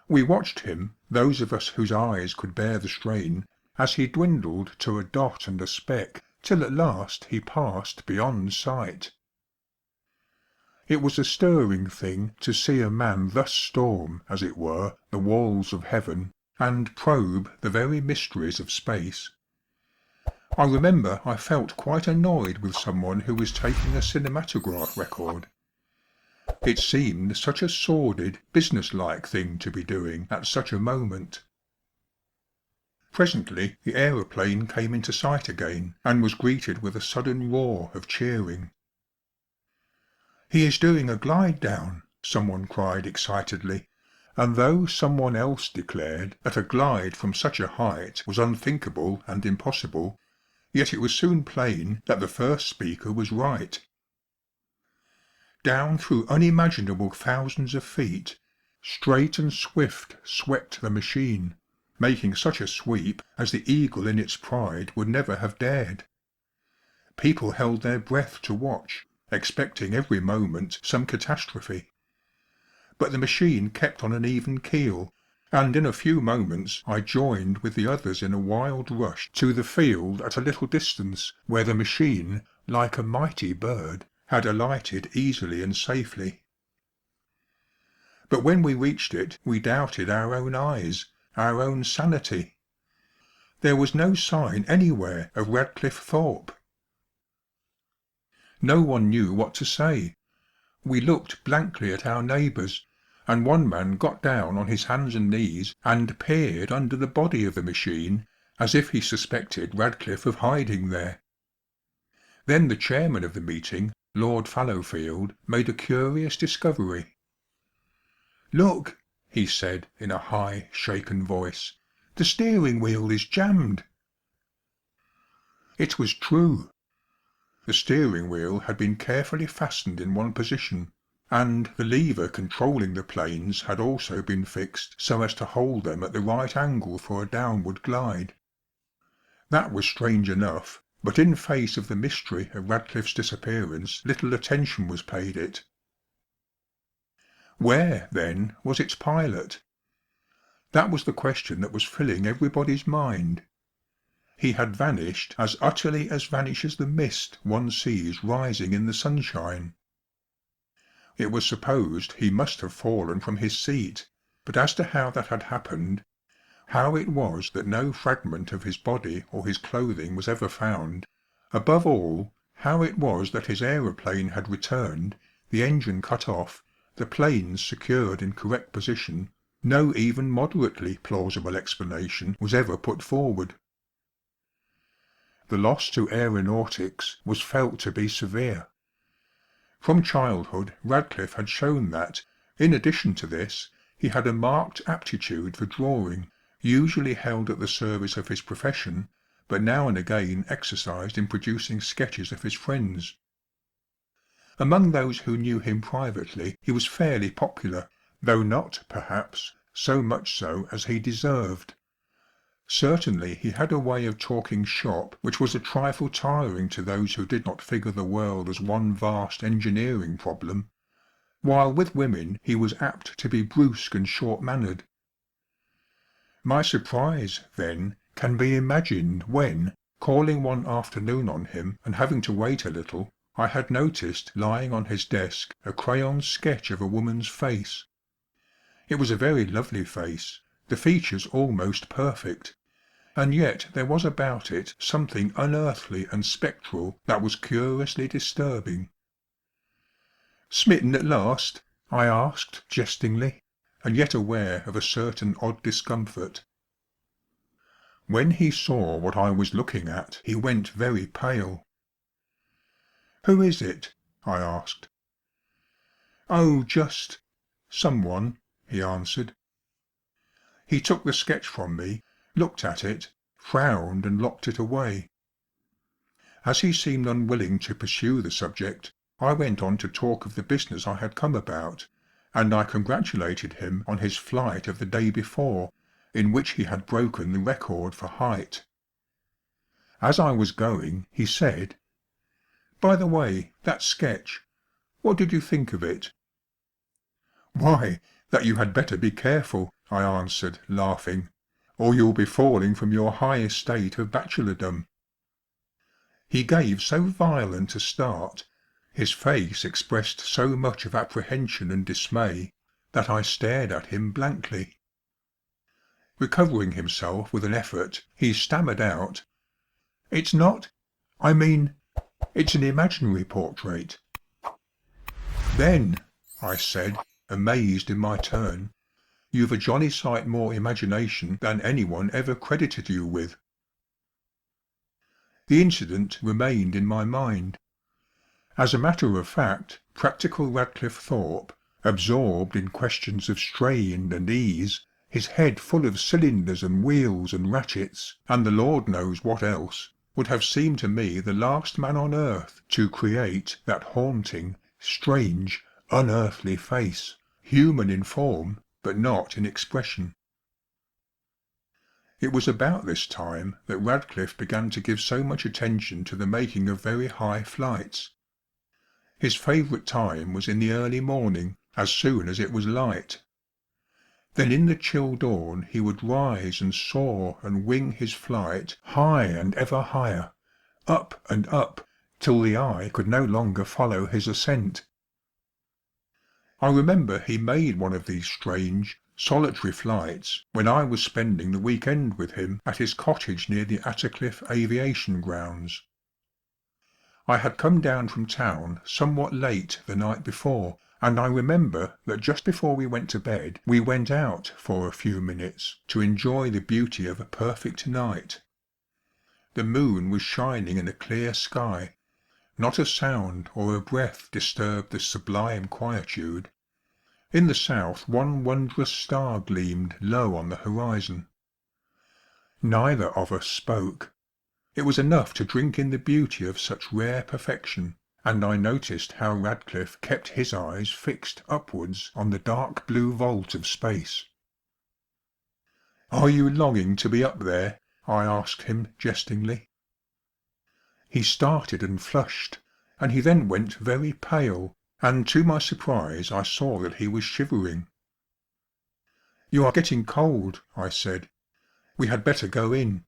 We watched him, those of us whose eyes could bear the strain, as he dwindled to a dot and a speck, till at last he passed beyond sight. It was a stirring thing to see a man thus storm, as it were, the walls of heaven, and probe the very mysteries of space. I remember I felt quite annoyed with someone who was taking a cinematograph record. It seemed such a sordid, business-like thing to be doing at such a moment. Presently the aeroplane came into sight again, and was greeted with a sudden roar of cheering. "He is doing a glide down," someone cried excitedly, and though someone else declared that a glide from such a height was unthinkable and impossible, yet it was soon plain that the first speaker was right. Down through unimaginable thousands of feet, straight and swift swept the machine, making such a sweep as the eagle in its pride would never have dared. People held their breath to watch, expecting every moment some catastrophe. But the machine kept on an even keel, and in a few moments I joined with the others in a wild rush to the field at a little distance, where the machine, like a mighty bird, had alighted easily and safely. But when we reached it we doubted our own eyes, our own sanity. There was no sign anywhere of Radcliffe Thorpe. No one knew what to say. We looked blankly at our neighbours, and one man got down on his hands and knees and peered under the body of the machine, as if he suspected Radcliffe of hiding there. Then the chairman of the meeting, Lord Fallowfield, made a curious discovery. "Look," he said in a high, shaken voice, "the steering wheel is jammed." It was true. The steering wheel had been carefully fastened in one position, and the lever controlling the planes had also been fixed so as to hold them at the right angle for a downward glide. That was strange enough, but in face of the mystery of Radcliffe's disappearance little attention was paid it. Where, then, was its pilot? That was the question that was filling everybody's mind. He had vanished as utterly as vanishes the mist one sees rising in the sunshine. It was supposed he must have fallen from his seat, but as to how that had happened, how it was that no fragment of his body or his clothing was ever found, above all, how it was that his aeroplane had returned, the engine cut off, the planes secured in correct position, no even moderately plausible explanation was ever put forward. The loss to aeronautics was felt to be severe. From childhood Radcliffe had shown that, in addition to this, he had a marked aptitude for drawing, usually held at the service of his profession, but now and again exercised in producing sketches of his friends. Among those who knew him privately he was fairly popular, though not, perhaps, so much so as he deserved. Certainly he had a way of talking shop which was a trifle tiring to those who did not figure the world as one vast engineering problem, while with women he was apt to be brusque and short-mannered. My surprise, then, can be imagined when, calling one afternoon on him and having to wait a little, I had noticed lying on his desk a crayon sketch of a woman's face. It was a very lovely face, the features almost perfect, and yet there was about it something unearthly and spectral that was curiously disturbing. "Smitten at last?" I asked jestingly, and yet aware of a certain odd discomfort. When he saw what I was looking at he went very pale. "Who is it?" I asked. "Oh, just someone," he answered. He took the sketch from me, looked at it, frowned and locked it away. As he seemed unwilling to pursue the subject, I went on to talk of the business I had come about, and I congratulated him on his flight of the day before, in which he had broken the record for height. As I was going, he said, "By the way, that sketch, what did you think of it?" "Why, that you had better be careful," I answered, laughing, "or you'll be falling from your high estate of bachelordom." He gave so violent a start, his face expressed so much of apprehension and dismay, that I stared at him blankly. Recovering himself with an effort, he stammered out, It's not? I mean, it's an imaginary portrait." "Then," I said, amazed in my turn, "you've a jolly sight more imagination than anyone ever credited you with." The incident remained in my mind. As a matter of fact, practical Radcliffe Thorpe, absorbed in questions of strain and ease, his head full of cylinders and wheels and ratchets, and the Lord knows what else, would have seemed to me the last man on earth to create that haunting, strange, unearthly face, human in form but not in expression. It was about this time that Radcliffe began to give so much attention to the making of very high flights. His favourite time was in the early morning, as soon as it was light. Then in the chill dawn he would rise and soar and wing his flight high and ever higher, up and up, till the eye could no longer follow his ascent. I remember he made one of these strange, solitary flights when I was spending the week end with him at his cottage near the Attercliffe Aviation Grounds. I had come down from town somewhat late the night before, and I remember that just before we went to bed we went out for a few minutes to enjoy the beauty of a perfect night. The moon was shining in a clear sky. Not a sound or a breath disturbed the sublime quietude. In the south one wondrous star gleamed low on the horizon. Neither of us spoke. It was enough to drink in the beauty of such rare perfection, and I noticed how Radcliffe kept his eyes fixed upwards on the dark blue vault of space. "Are you longing to be up there?" I asked him jestingly. He started and flushed, and he then went very pale, and to my surprise I saw that he was shivering. "You are getting cold," I said. "We had better go in."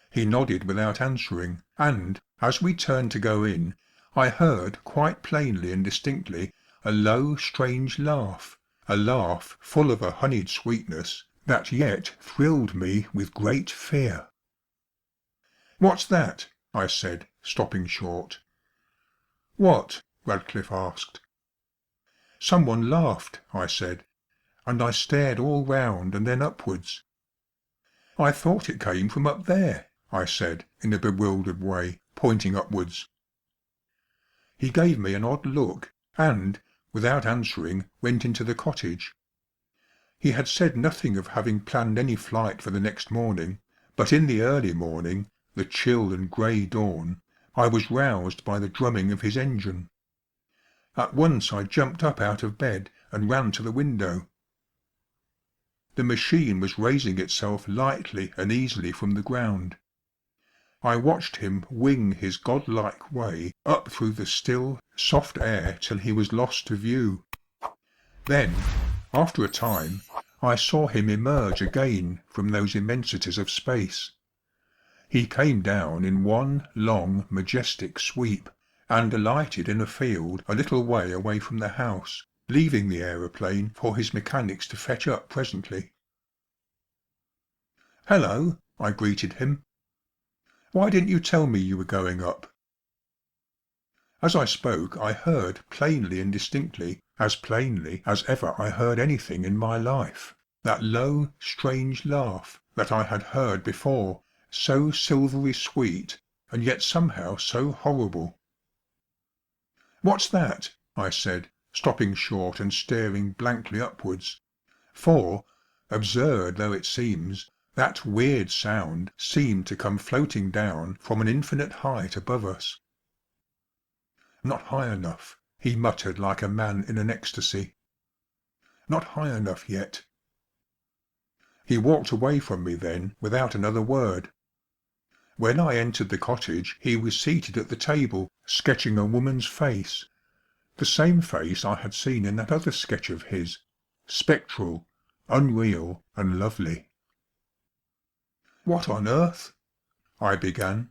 He nodded without answering, and, as we turned to go in, I heard quite plainly and distinctly a low strange laugh, a laugh full of a honeyed sweetness that yet thrilled me with great fear. "What's that?" I said, stopping short. "What?" Radcliffe asked. "Someone laughed," I said, and I stared all round and then upwards. "I thought it came from up there," I said in a bewildered way, pointing upwards. He gave me an odd look, and, without answering, went into the cottage. He had said nothing of having planned any flight for the next morning, but in the early morning, the chill and grey dawn, I was roused by the drumming of his engine. At once I jumped up out of bed and ran to the window. The machine was raising itself lightly and easily from the ground. I watched him wing his godlike way up through the still, soft air till he was lost to view. Then, after a time, I saw him emerge again from those immensities of space. He came down in one long, majestic sweep, and alighted in a field a little way away from the house, leaving the aeroplane for his mechanics to fetch up presently. "Hello," I greeted him. "Why didn't you tell me you were going up?" As I spoke I heard plainly and distinctly, as plainly as ever I heard anything in my life, that low, strange laugh that I had heard before, so silvery sweet, and yet somehow so horrible. "What's that?" I said, stopping short and staring blankly upwards; for, absurd though it seems, that weird sound seemed to come floating down from an infinite height above us. "Not high enough," he muttered like a man in an ecstasy. "Not high enough yet." He walked away from me then without another word. When I entered the cottage he was seated at the table, sketching a woman's face, the same face I had seen in that other sketch of his, spectral, unreal and lovely. "What on earth—" I began.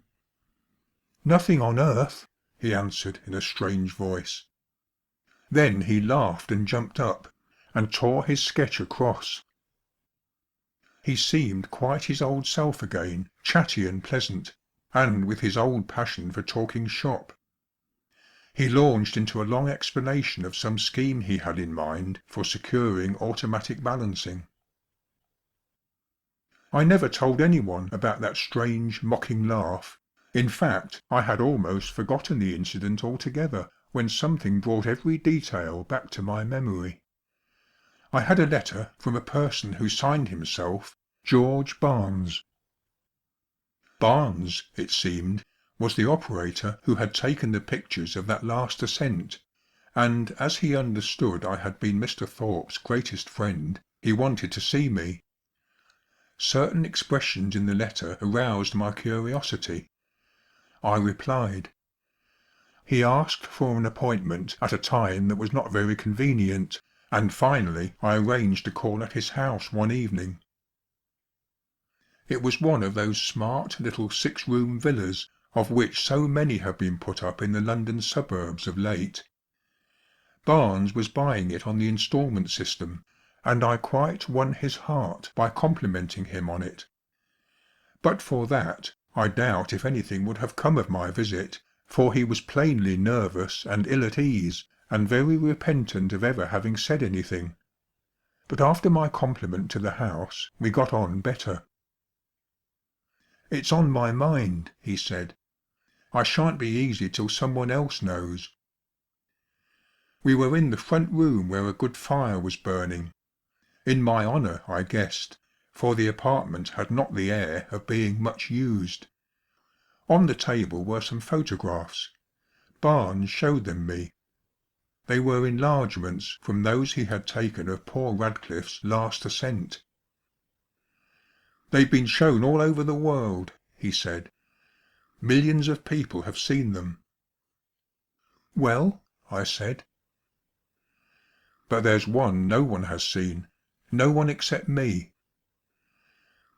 "Nothing on earth," he answered in a strange voice. Then he laughed and jumped up, and tore his sketch across. He seemed quite his old self again, chatty and pleasant, and with his old passion for talking shop. He launched into a long explanation of some scheme he had in mind for securing automatic balancing. I never told anyone about that strange, mocking laugh. In fact, I had almost forgotten the incident altogether when something brought every detail back to my memory. I had a letter from a person who signed himself George Barnes. Barnes, it seemed, was the operator who had taken the pictures of that last ascent, and as he understood I had been Mr. Thorpe's greatest friend, he wanted to see me. Certain expressions in the letter aroused my curiosity. I replied. He asked for an appointment at a time that was not very convenient, and finally I arranged to call at his house one evening. It was one of those smart little six-room villas of which so many have been put up in the London suburbs of late. Barnes was buying it on the instalment system, and I quite won his heart by complimenting him on it. But for that, I doubt if anything would have come of my visit, for he was plainly nervous and ill at ease, and very repentant of ever having said anything. But after my compliment to the house, we got on better. "It's on my mind," he said. "I shan't be easy till someone else knows." We were in the front room where a good fire was burning. In my honour, I guessed, for the apartment had not the air of being much used. On the table were some photographs. Barnes showed them me. They were enlargements from those he had taken of poor Radcliffe's last ascent. "They've been shown all over the world," he said. "Millions of people have seen them." "Well?" I said. "But there's one no one has seen, no one except me."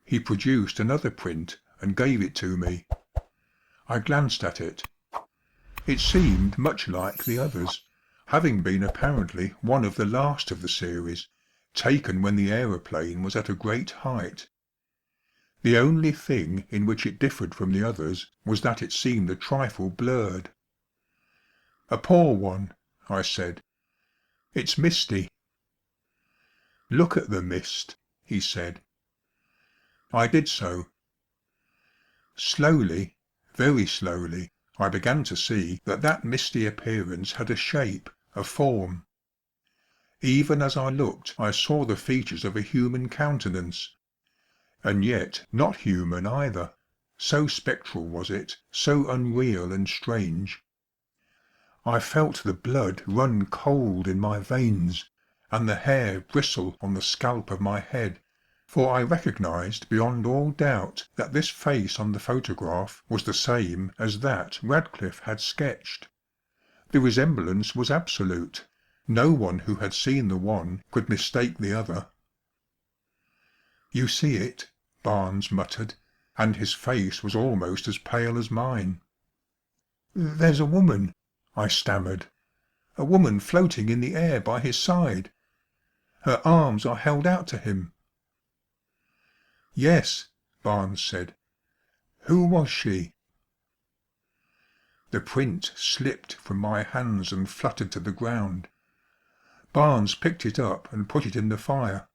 He produced another print and gave it to me. I glanced at it. It seemed much like the others, having been apparently one of the last of the series, taken when the aeroplane was at a great height. The only thing in which it differed from the others was that it seemed a trifle blurred. "A poor one," I said. "It's misty." "Look at the mist," he said. I did so. Slowly, very slowly, I began to see that that misty appearance had a shape, a form. Even as I looked I saw the features of a human countenance. And yet not human either, so spectral was it, so unreal and strange. I felt the blood run cold in my veins, and the hair bristle on the scalp of my head, for I recognised beyond all doubt that this face on the photograph was the same as that Radcliffe had sketched. The resemblance was absolute. No one who had seen the one could mistake the other. "You see it?" Barnes muttered, and his face was almost as pale as mine. "There's a woman," I stammered, "a woman floating in the air by his side. Her arms are held out to him." "Yes," Barnes said. "Who was she?" The print slipped from my hands and fluttered to the ground. Barnes picked it up and put it in the fire.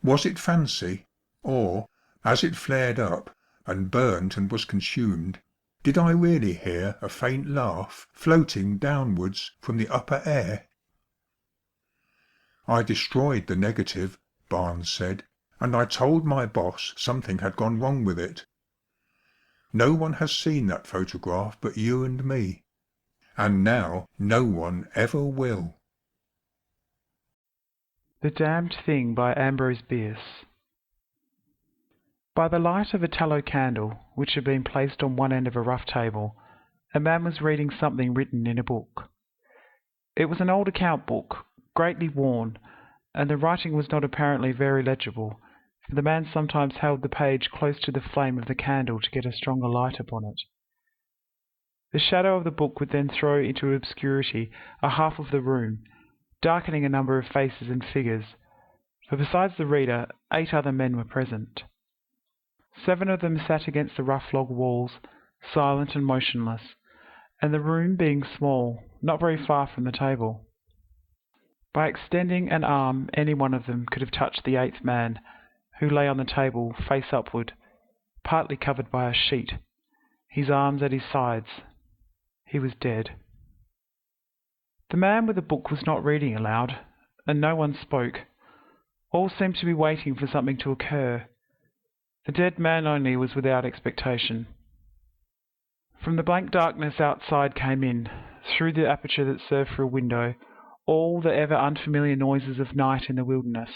Was it fancy, or, as it flared up, and burnt and was consumed, did I really hear a faint laugh floating downwards from the upper air? "I destroyed the negative," Barnes said, "and I told my boss something had gone wrong with it. No one has seen that photograph but you and me. And now no one ever will." The Damned Thing by Ambrose Bierce. By the light of a tallow candle, which had been placed on one end of a rough table, a man was reading something written in a book. It was an old account book, greatly worn, and the writing was not apparently very legible, for the man sometimes held the page close to the flame of the candle to get a stronger light upon it. The shadow of the book would then throw into obscurity a half of the room, darkening a number of faces and figures, for besides the reader, 8 other men were present. 7 of them sat against the rough log walls, silent and motionless, and the room being small, not very far from the table. By extending an arm, any one of them could have touched the 8th man, who lay on the table, face upward, partly covered by a sheet, his arms at his sides. He was dead. The man with the book was not reading aloud, and no one spoke. All seemed to be waiting for something to occur. The dead man only was without expectation. From the blank darkness outside came in, through the aperture that served for a window, all the ever unfamiliar noises of night in the wilderness.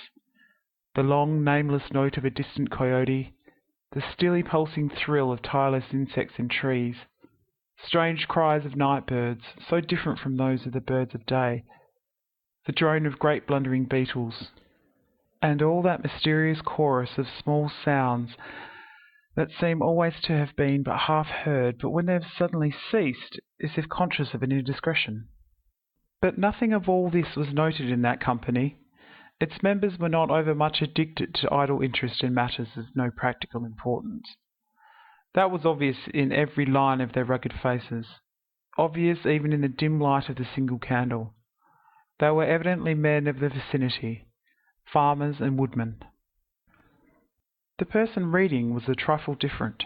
The long, nameless note of a distant coyote, the stilly pulsing thrill of tireless insects in trees, strange cries of night birds, so different from those of the birds of day, the drone of great blundering beetles, and all that mysterious chorus of small sounds that seem always to have been but half heard, but when they have suddenly ceased, as if conscious of an indiscretion. But nothing of all this was noted in that company. Its members were not overmuch addicted to idle interest in matters of no practical importance. That was obvious in every line of their rugged faces, obvious even in the dim light of the single candle. They were evidently men of the vicinity, farmers and woodmen. The person reading was a trifle different.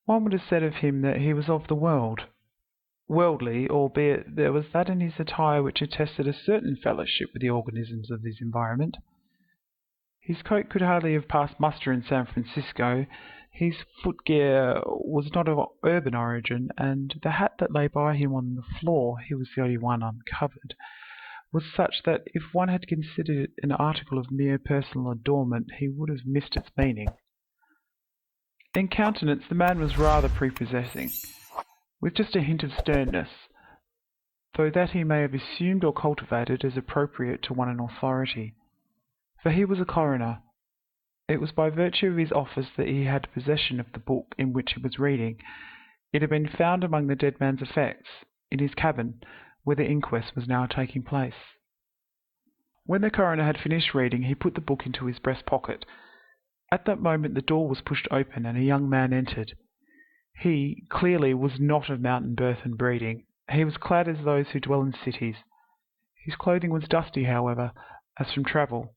One would have said of him that he was of the world. Worldly, albeit there was that in his attire which attested a certain fellowship with the organisms of his environment. His coat could hardly have passed muster in San Francisco, his footgear was not of urban origin, and the hat that lay by him on the floor, he was the only one uncovered, was such that if one had considered it an article of mere personal adornment, he would have missed its meaning. In countenance the man was rather prepossessing, with just a hint of sternness, though that he may have assumed or cultivated as appropriate to one in authority. For he was a coroner. It was by virtue of his office that he had possession of the book in which he was reading. It had been found among the dead man's effects, in his cabin, where the inquest was now taking place. When the coroner had finished reading, he put the book into his breast pocket. At that moment the door was pushed open, and a young man entered. He, clearly, was not of mountain birth and breeding. He was clad as those who dwell in cities. His clothing was dusty, however, as from travel.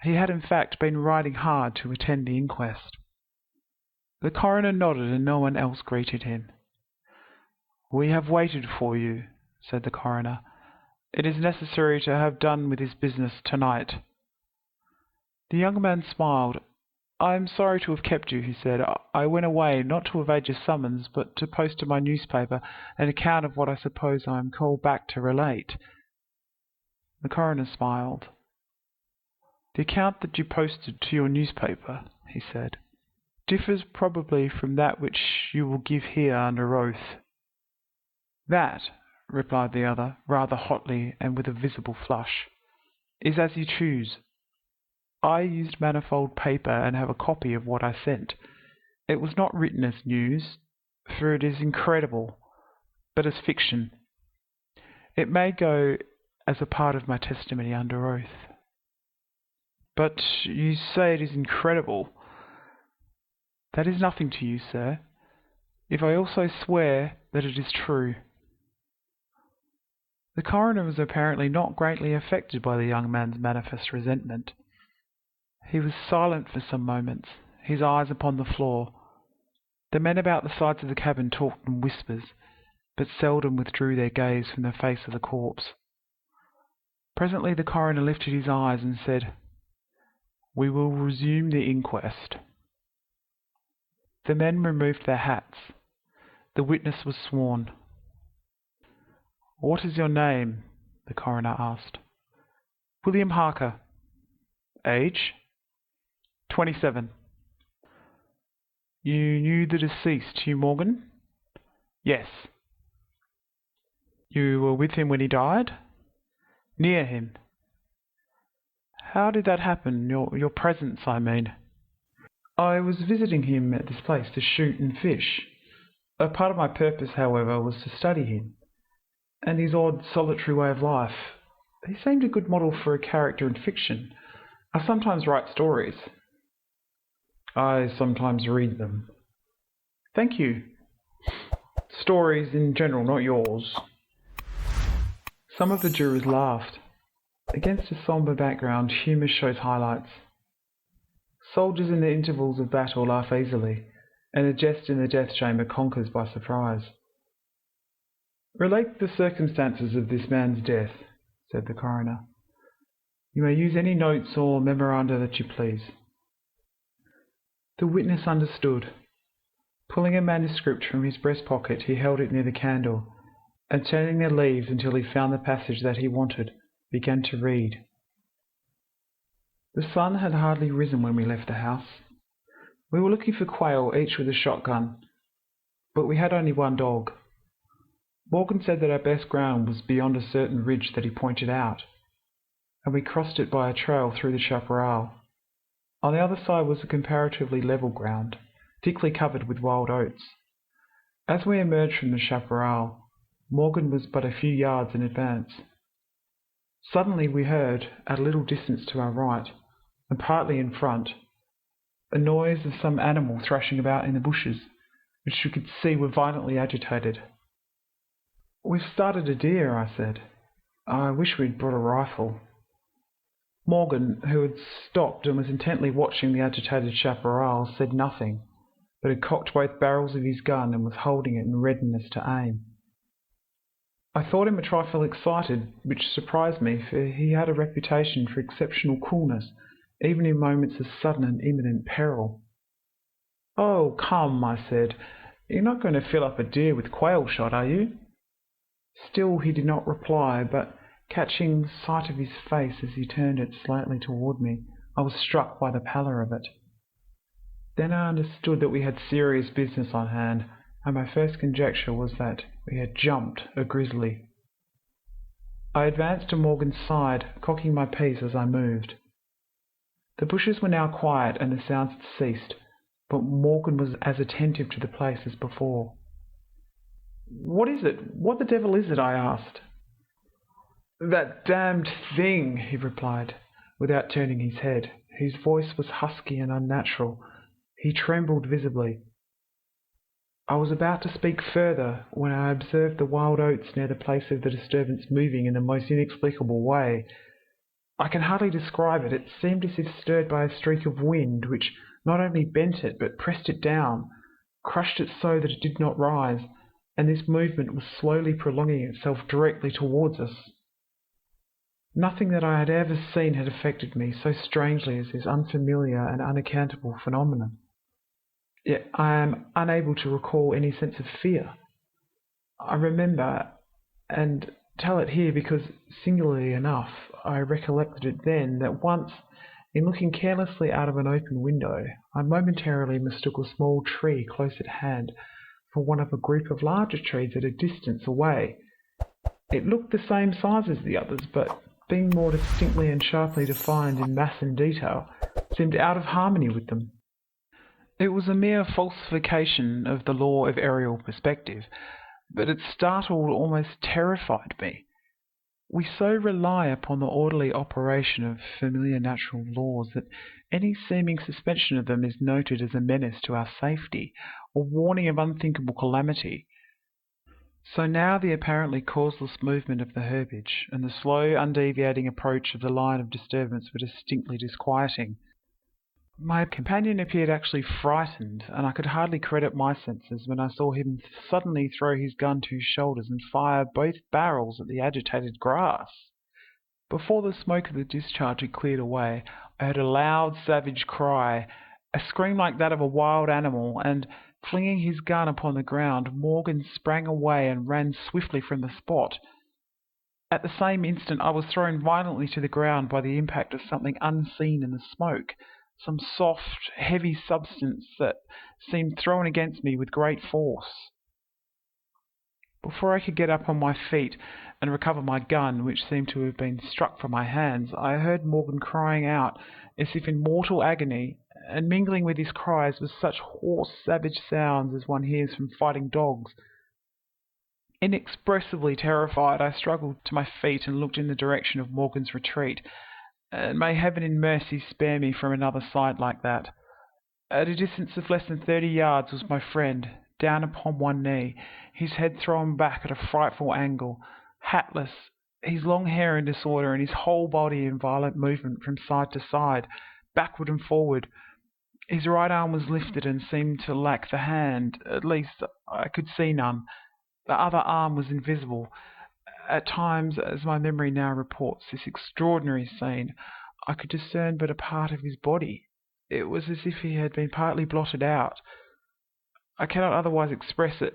He had, in fact, been riding hard to attend the inquest. The coroner nodded, and no one else greeted him. "We have waited for you," said the coroner. "It is necessary to have done with this business tonight." The young man smiled. "I am sorry to have kept you," he said. "I went away, not to evade your summons, but to post to my newspaper an account of what I suppose I am called back to relate." The coroner smiled. "The account that you posted to your newspaper," he said, "differs probably from that which you will give here under oath." "That," replied the other, rather hotly and with a visible flush, "is as you choose. I used manifold paper and have a copy of what I sent. It was not written as news, for it is incredible, but as fiction. It may go as a part of my testimony under oath." "But you say it is incredible." "That is nothing to you, sir, if I also swear that it is true." The coroner was apparently not greatly affected by the young man's manifest resentment. He was silent for some moments, his eyes upon the floor. The men about the sides of the cabin talked in whispers, but seldom withdrew their gaze from the face of the corpse. Presently the coroner lifted his eyes and said, "We will resume the inquest." The men removed their hats. The witness was sworn. "What is your name?" the coroner asked. "William Harker." "Age?" 27. "You knew the deceased, Hugh Morgan?" "Yes." "You were with him when he died?" "Near him." "How did that happen? Your presence, I mean." "I was visiting him at this place to shoot and fish. A part of my purpose, however, was to study him, and his odd, solitary way of life. He seemed a good model for a character in fiction. I sometimes write stories. I sometimes read them. Thank you. Stories in general, not yours. Some of the jurors laughed. Against a sombre background, humour shows highlights. Soldiers in the intervals of battle laugh easily, and a jest in the death chamber conquers by surprise. Relate the circumstances of this man's death, said the coroner. You may use any notes or memoranda that you please. The witness understood. Pulling a manuscript from his breast pocket, he held it near the candle, and turning the leaves until he found the passage that he wanted, began to read. The sun had hardly risen when we left the house. We were looking for quail, each with a shotgun, but we had only one dog. Morgan said that our best ground was beyond a certain ridge that he pointed out, and we crossed it by a trail through the chaparral. On the other side was a comparatively level ground, thickly covered with wild oats. As we emerged from the chaparral, Morgan was but a few yards in advance. Suddenly we heard, at a little distance to our right, and partly in front, a noise of some animal thrashing about in the bushes, which we could see were violently agitated. We've started a deer, I said. I wish we'd brought a rifle. Morgan, who had stopped and was intently watching the agitated chaparral, said nothing, but had cocked both barrels of his gun and was holding it in readiness to aim. I thought him a trifle excited, which surprised me, for he had a reputation for exceptional coolness, even in moments of sudden and imminent peril. Oh, come, I said. You're not going to fill up a deer with quail shot, are you? Still he did not reply, but catching sight of his face as he turned it slightly toward me, I was struck by the pallor of it. Then I understood that we had serious business on hand, and my first conjecture was that we had jumped a grizzly. I advanced to Morgan's side, cocking my piece as I moved. The bushes were now quiet and the sounds had ceased, but Morgan was as attentive to the place as before. What is it? What the devil is it? I asked. That damned thing, he replied, without turning his head. His voice was husky and unnatural. He trembled visibly. I was about to speak further when I observed the wild oats near the place of the disturbance moving in the most inexplicable way. I can hardly describe it. It seemed as if stirred by a streak of wind, which not only bent it, but pressed it down, crushed it so that it did not rise, and this movement was slowly prolonging itself directly towards us. Nothing that I had ever seen had affected me so strangely as this unfamiliar and unaccountable phenomenon. Yet I am unable to recall any sense of fear. I remember, and tell it here because, singularly enough, I recollected it then, that once, in looking carelessly out of an open window, I momentarily mistook a small tree close at hand for one of a group of larger trees at a distance away. It looked the same size as the others, but being more distinctly and sharply defined in mass and detail, seemed out of harmony with them. It was a mere falsification of the law of aerial perspective, but it startled, almost terrified me. We so rely upon the orderly operation of familiar natural laws that any seeming suspension of them is noted as a menace to our safety, or warning of unthinkable calamity. So now the apparently causeless movement of the herbage, and the slow, undeviating approach of the line of disturbance were distinctly disquieting. My companion appeared actually frightened, and I could hardly credit my senses when I saw him suddenly throw his gun to his shoulders and fire both barrels at the agitated grass. Before the smoke of the discharge had cleared away, I heard a loud, savage cry, a scream like that of a wild animal, and, flinging his gun upon the ground, Morgan sprang away and ran swiftly from the spot. At the same instant I was thrown violently to the ground by the impact of something unseen in the smoke, some soft, heavy substance that seemed thrown against me with great force. Before I could get up on my feet and recover my gun, which seemed to have been struck from my hands, I heard Morgan crying out as if in mortal agony, and mingling with his cries was such hoarse, savage sounds as one hears from fighting dogs. Inexpressibly terrified, I struggled to my feet and looked in the direction of Morgan's retreat. and may heaven in mercy spare me from another sight like that. At a distance of less than 30 yards was my friend, down upon one knee, his head thrown back at a frightful angle, hatless, his long hair in disorder, and his whole body in violent movement from side to side, backward and forward. His right arm was lifted and seemed to lack the hand, at least I could see none. The other arm was invisible. At times, as my memory now reports this extraordinary scene, I could discern but a part of his body. It was as if he had been partly blotted out. I cannot otherwise express it.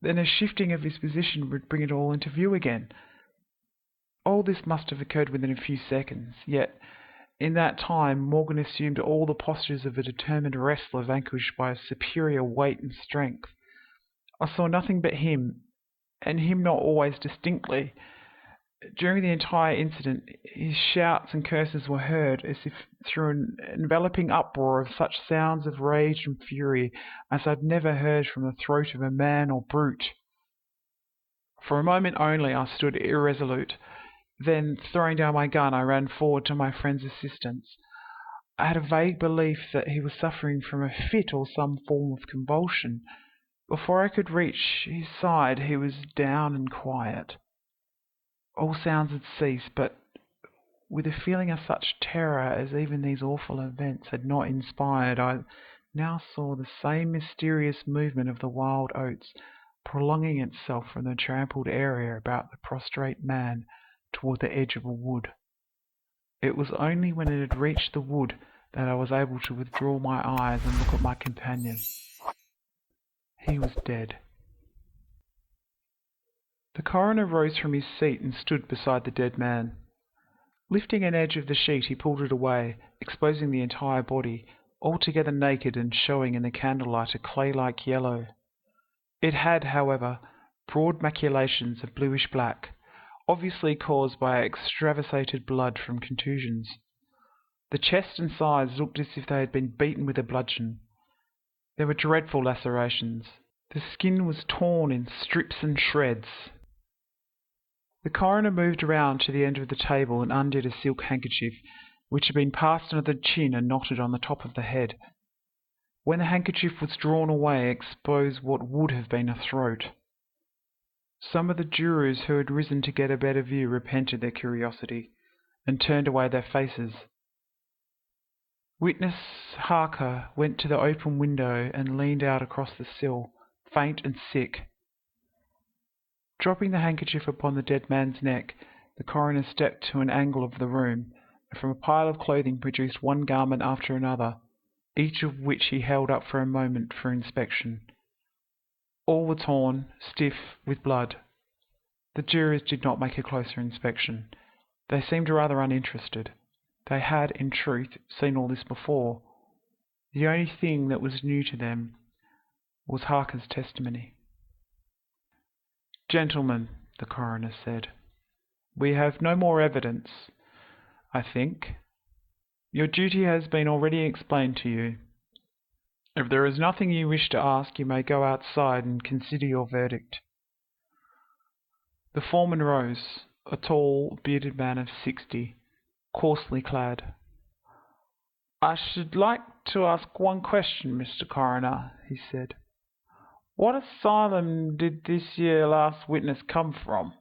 Then a shifting of his position would bring it all into view again. All this must have occurred within a few seconds, yet in that time Morgan assumed all the postures of a determined wrestler vanquished by a superior weight and strength. I saw nothing but him, and him not always distinctly. During the entire incident, his shouts and curses were heard as if through an enveloping uproar of such sounds of rage and fury as I'd never heard from the throat of a man or brute. For a moment only I stood irresolute. Then, throwing down my gun, I ran forward to my friend's assistance. I had a vague belief that he was suffering from a fit or some form of convulsion. Before I could reach his side, he was down and quiet. All sounds had ceased, but with a feeling of such terror as even these awful events had not inspired, I now saw the same mysterious movement of the wild oats prolonging itself from the trampled area about the prostrate man toward the edge of a wood. It was only when it had reached the wood that I was able to withdraw my eyes and look at my companion. He was dead. The coroner rose from his seat and stood beside the dead man. Lifting an edge of the sheet, he pulled it away, exposing the entire body, altogether naked and showing in the candlelight a clay-like yellow. It had, however, broad maculations of bluish black, obviously caused by extravasated blood from contusions. The chest and sides looked as if they had been beaten with a bludgeon. There were dreadful lacerations. The skin was torn in strips and shreds. The coroner moved around to the end of the table and undid a silk handkerchief, which had been passed under the chin and knotted on the top of the head. When the handkerchief was drawn away, it exposed what would have been a throat. Some of the jurors who had risen to get a better view repented their curiosity, and turned away their faces. Witness Harker went to the open window and leaned out across the sill, faint and sick. Dropping the handkerchief upon the dead man's neck, the coroner stepped to an angle of the room, and from a pile of clothing produced one garment after another, each of which he held up for a moment for inspection. All were torn, stiff, with blood. The jurors did not make a closer inspection. They seemed rather uninterested. They had, in truth, seen all this before. The only thing that was new to them was Harker's testimony. "Gentlemen," the coroner said, "we have no more evidence, I think. Your duty has been already explained to you. If there is nothing you wish to ask, you may go outside and consider your verdict." The foreman rose, a tall, bearded man of 60, coarsely clad. "I should like to ask one question, Mr. Coroner," he said. "What asylum did this year last witness come from?"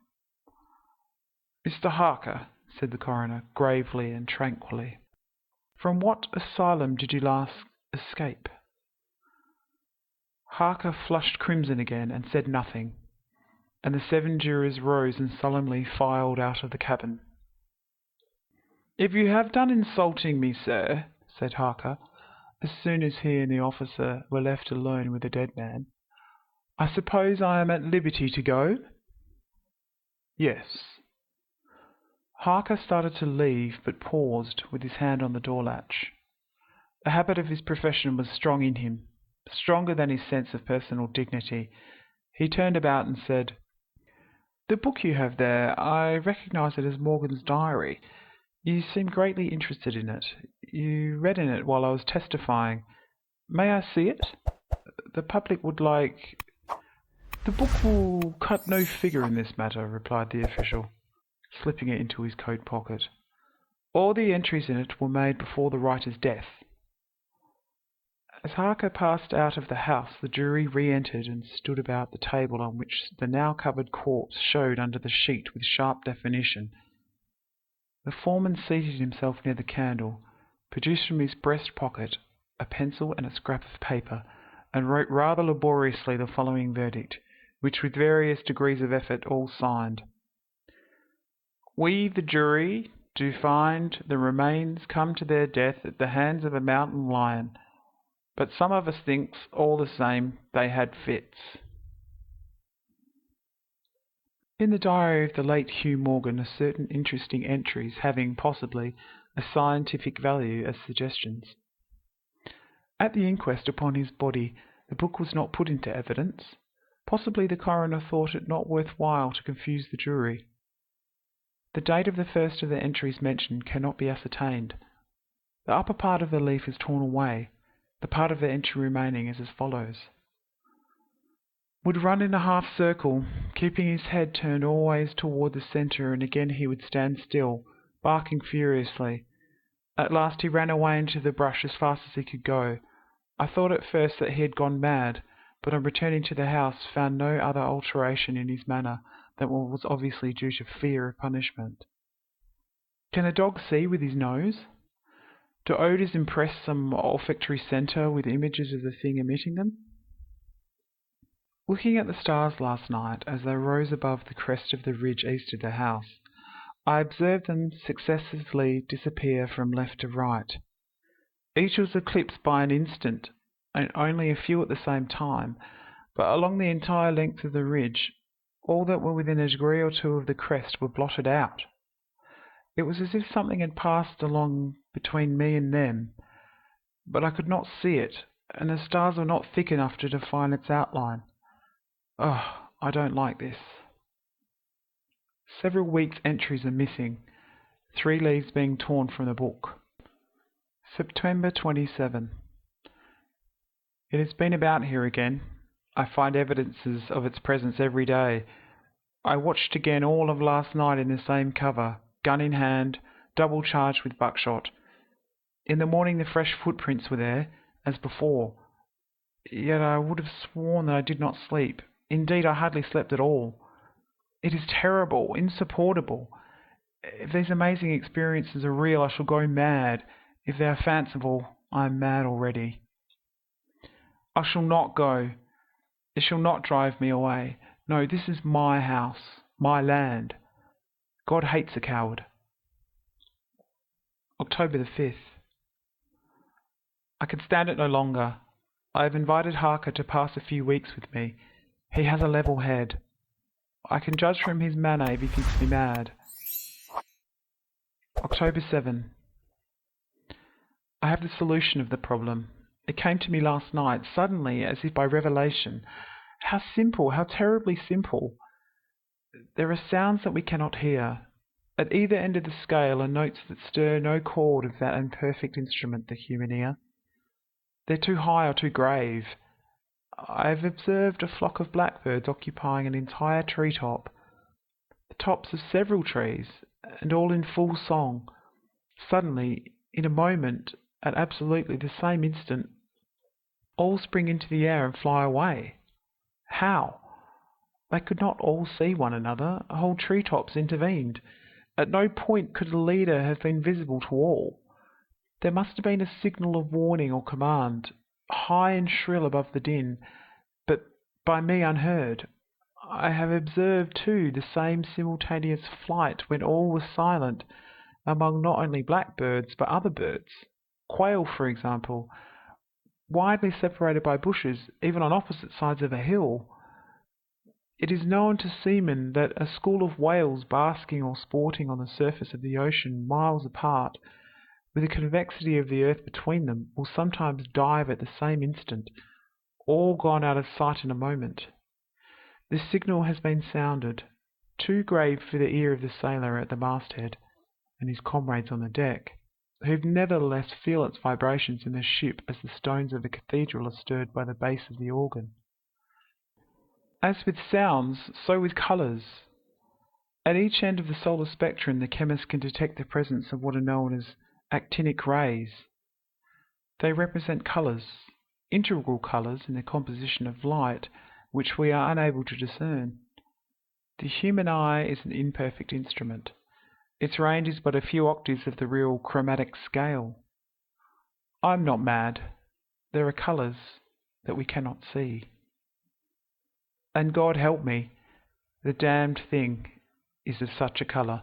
"Mr. Harker," said the coroner, gravely and tranquilly, "from what asylum did you last escape?" Harker flushed crimson again and said nothing, and the 7 jurors rose and solemnly filed out of the cabin. "If you have done insulting me, sir," said Harker, as soon as he and the officer were left alone with the dead man, "I suppose I am at liberty to go?" "Yes." Harker started to leave, but paused, with his hand on the door latch. The habit of his profession was strong in him, stronger than his sense of personal dignity. He turned about and said, "The book you have there, I recognize it as Morgan's diary. You seem greatly interested in it. You read in it while I was testifying. May I see it? The public would like—" "The book will cut no figure in this matter," replied the official, slipping it into his coat pocket. All the entries in it were made before the writer's death. As Harker passed out of the house, the jury re-entered and stood about the table on which the now covered corpse showed under the sheet with sharp definition. The foreman seated himself near the candle, produced from his breast pocket a pencil and a scrap of paper, and wrote rather laboriously the following verdict, which with various degrees of effort all signed. We, the jury, do find the remains come to their death at the hands of a mountain lion, but some of us thinks, all the same, they had fits. In the diary of the late Hugh Morgan are certain interesting entries having, possibly, a scientific value as suggestions. At the inquest upon his body, the book was not put into evidence. Possibly the coroner thought it not worth while to confuse the jury. The date of the first of the entries mentioned cannot be ascertained. The upper part of the leaf is torn away. The part of the entry remaining is as follows. Would run in a half circle, keeping his head turned always toward the centre, and again he would stand still, barking furiously. At last he ran away into the brush as fast as he could go. I thought at first that he had gone mad, but on returning to the house found no other alteration in his manner than what was obviously due to fear of punishment. Can a dog see with his nose? Do odours impress some olfactory centre with images of the thing emitting them? Looking at the stars last night as they rose above the crest of the ridge east of the house, I observed them successively disappear from left to right. Each was eclipsed by an instant, and only a few at the same time, but along the entire length of the ridge, all that were within a degree or two of the crest were blotted out. It was as if something had passed along between me and them, but I could not see it, and the stars were not thick enough to define its outline. Oh, I don't like this. Several weeks' entries are missing, 3 leaves being torn from the book. September 27. It has been about here again. I find evidences of its presence every day. I watched again all of last night in the same cover, gun in hand, double charged with buckshot. In the morning the fresh footprints were there, as before. Yet I would have sworn that I did not sleep. Indeed, I hardly slept at all. It is terrible, insupportable. If these amazing experiences are real, I shall go mad. If they are fanciful, I am mad already. I shall not go. It shall not drive me away. No, this is my house, my land. God hates a coward. October the 5th. I can stand it no longer. I have invited Harker to pass a few weeks with me. He has a level head. I can judge from his manner if he thinks me mad. October 7. I have the solution of the problem. It came to me last night, suddenly, as if by revelation. How simple, how terribly simple. There are sounds that we cannot hear. At either end of the scale are notes that stir no chord of that imperfect instrument, the human ear. They're too high or too grave. I have observed a flock of blackbirds occupying an entire treetop, the tops of several trees, and all in full song. Suddenly, in a moment, at absolutely the same instant, all spring into the air and fly away. How? They could not all see one another. Whole treetops intervened. At no point could a leader have been visible to all. There must have been a signal of warning or command, high and shrill above the din, but by me unheard. I have observed, too, the same simultaneous flight when all was silent, among not only blackbirds but other birds. Quail, for example, widely separated by bushes, even on opposite sides of a hill. It is known to seamen that a school of whales basking or sporting on the surface of the ocean miles apart, with the convexity of the earth between them, will sometimes dive at the same instant, all gone out of sight in a moment. This signal has been sounded, too grave for the ear of the sailor at the masthead and his comrades on the deck, who nevertheless feel its vibrations in the ship as the stones of a cathedral are stirred by the bass of the organ. As with sounds, so with colours. At each end of the solar spectrum, the chemist can detect the presence of what are known as actinic rays. They represent colours, integral colours in the composition of light, which we are unable to discern. The human eye is an imperfect instrument. Its range is but a few octaves of the real chromatic scale. I'm not mad. There are colours that we cannot see. And God help me, the damned thing is of such a colour.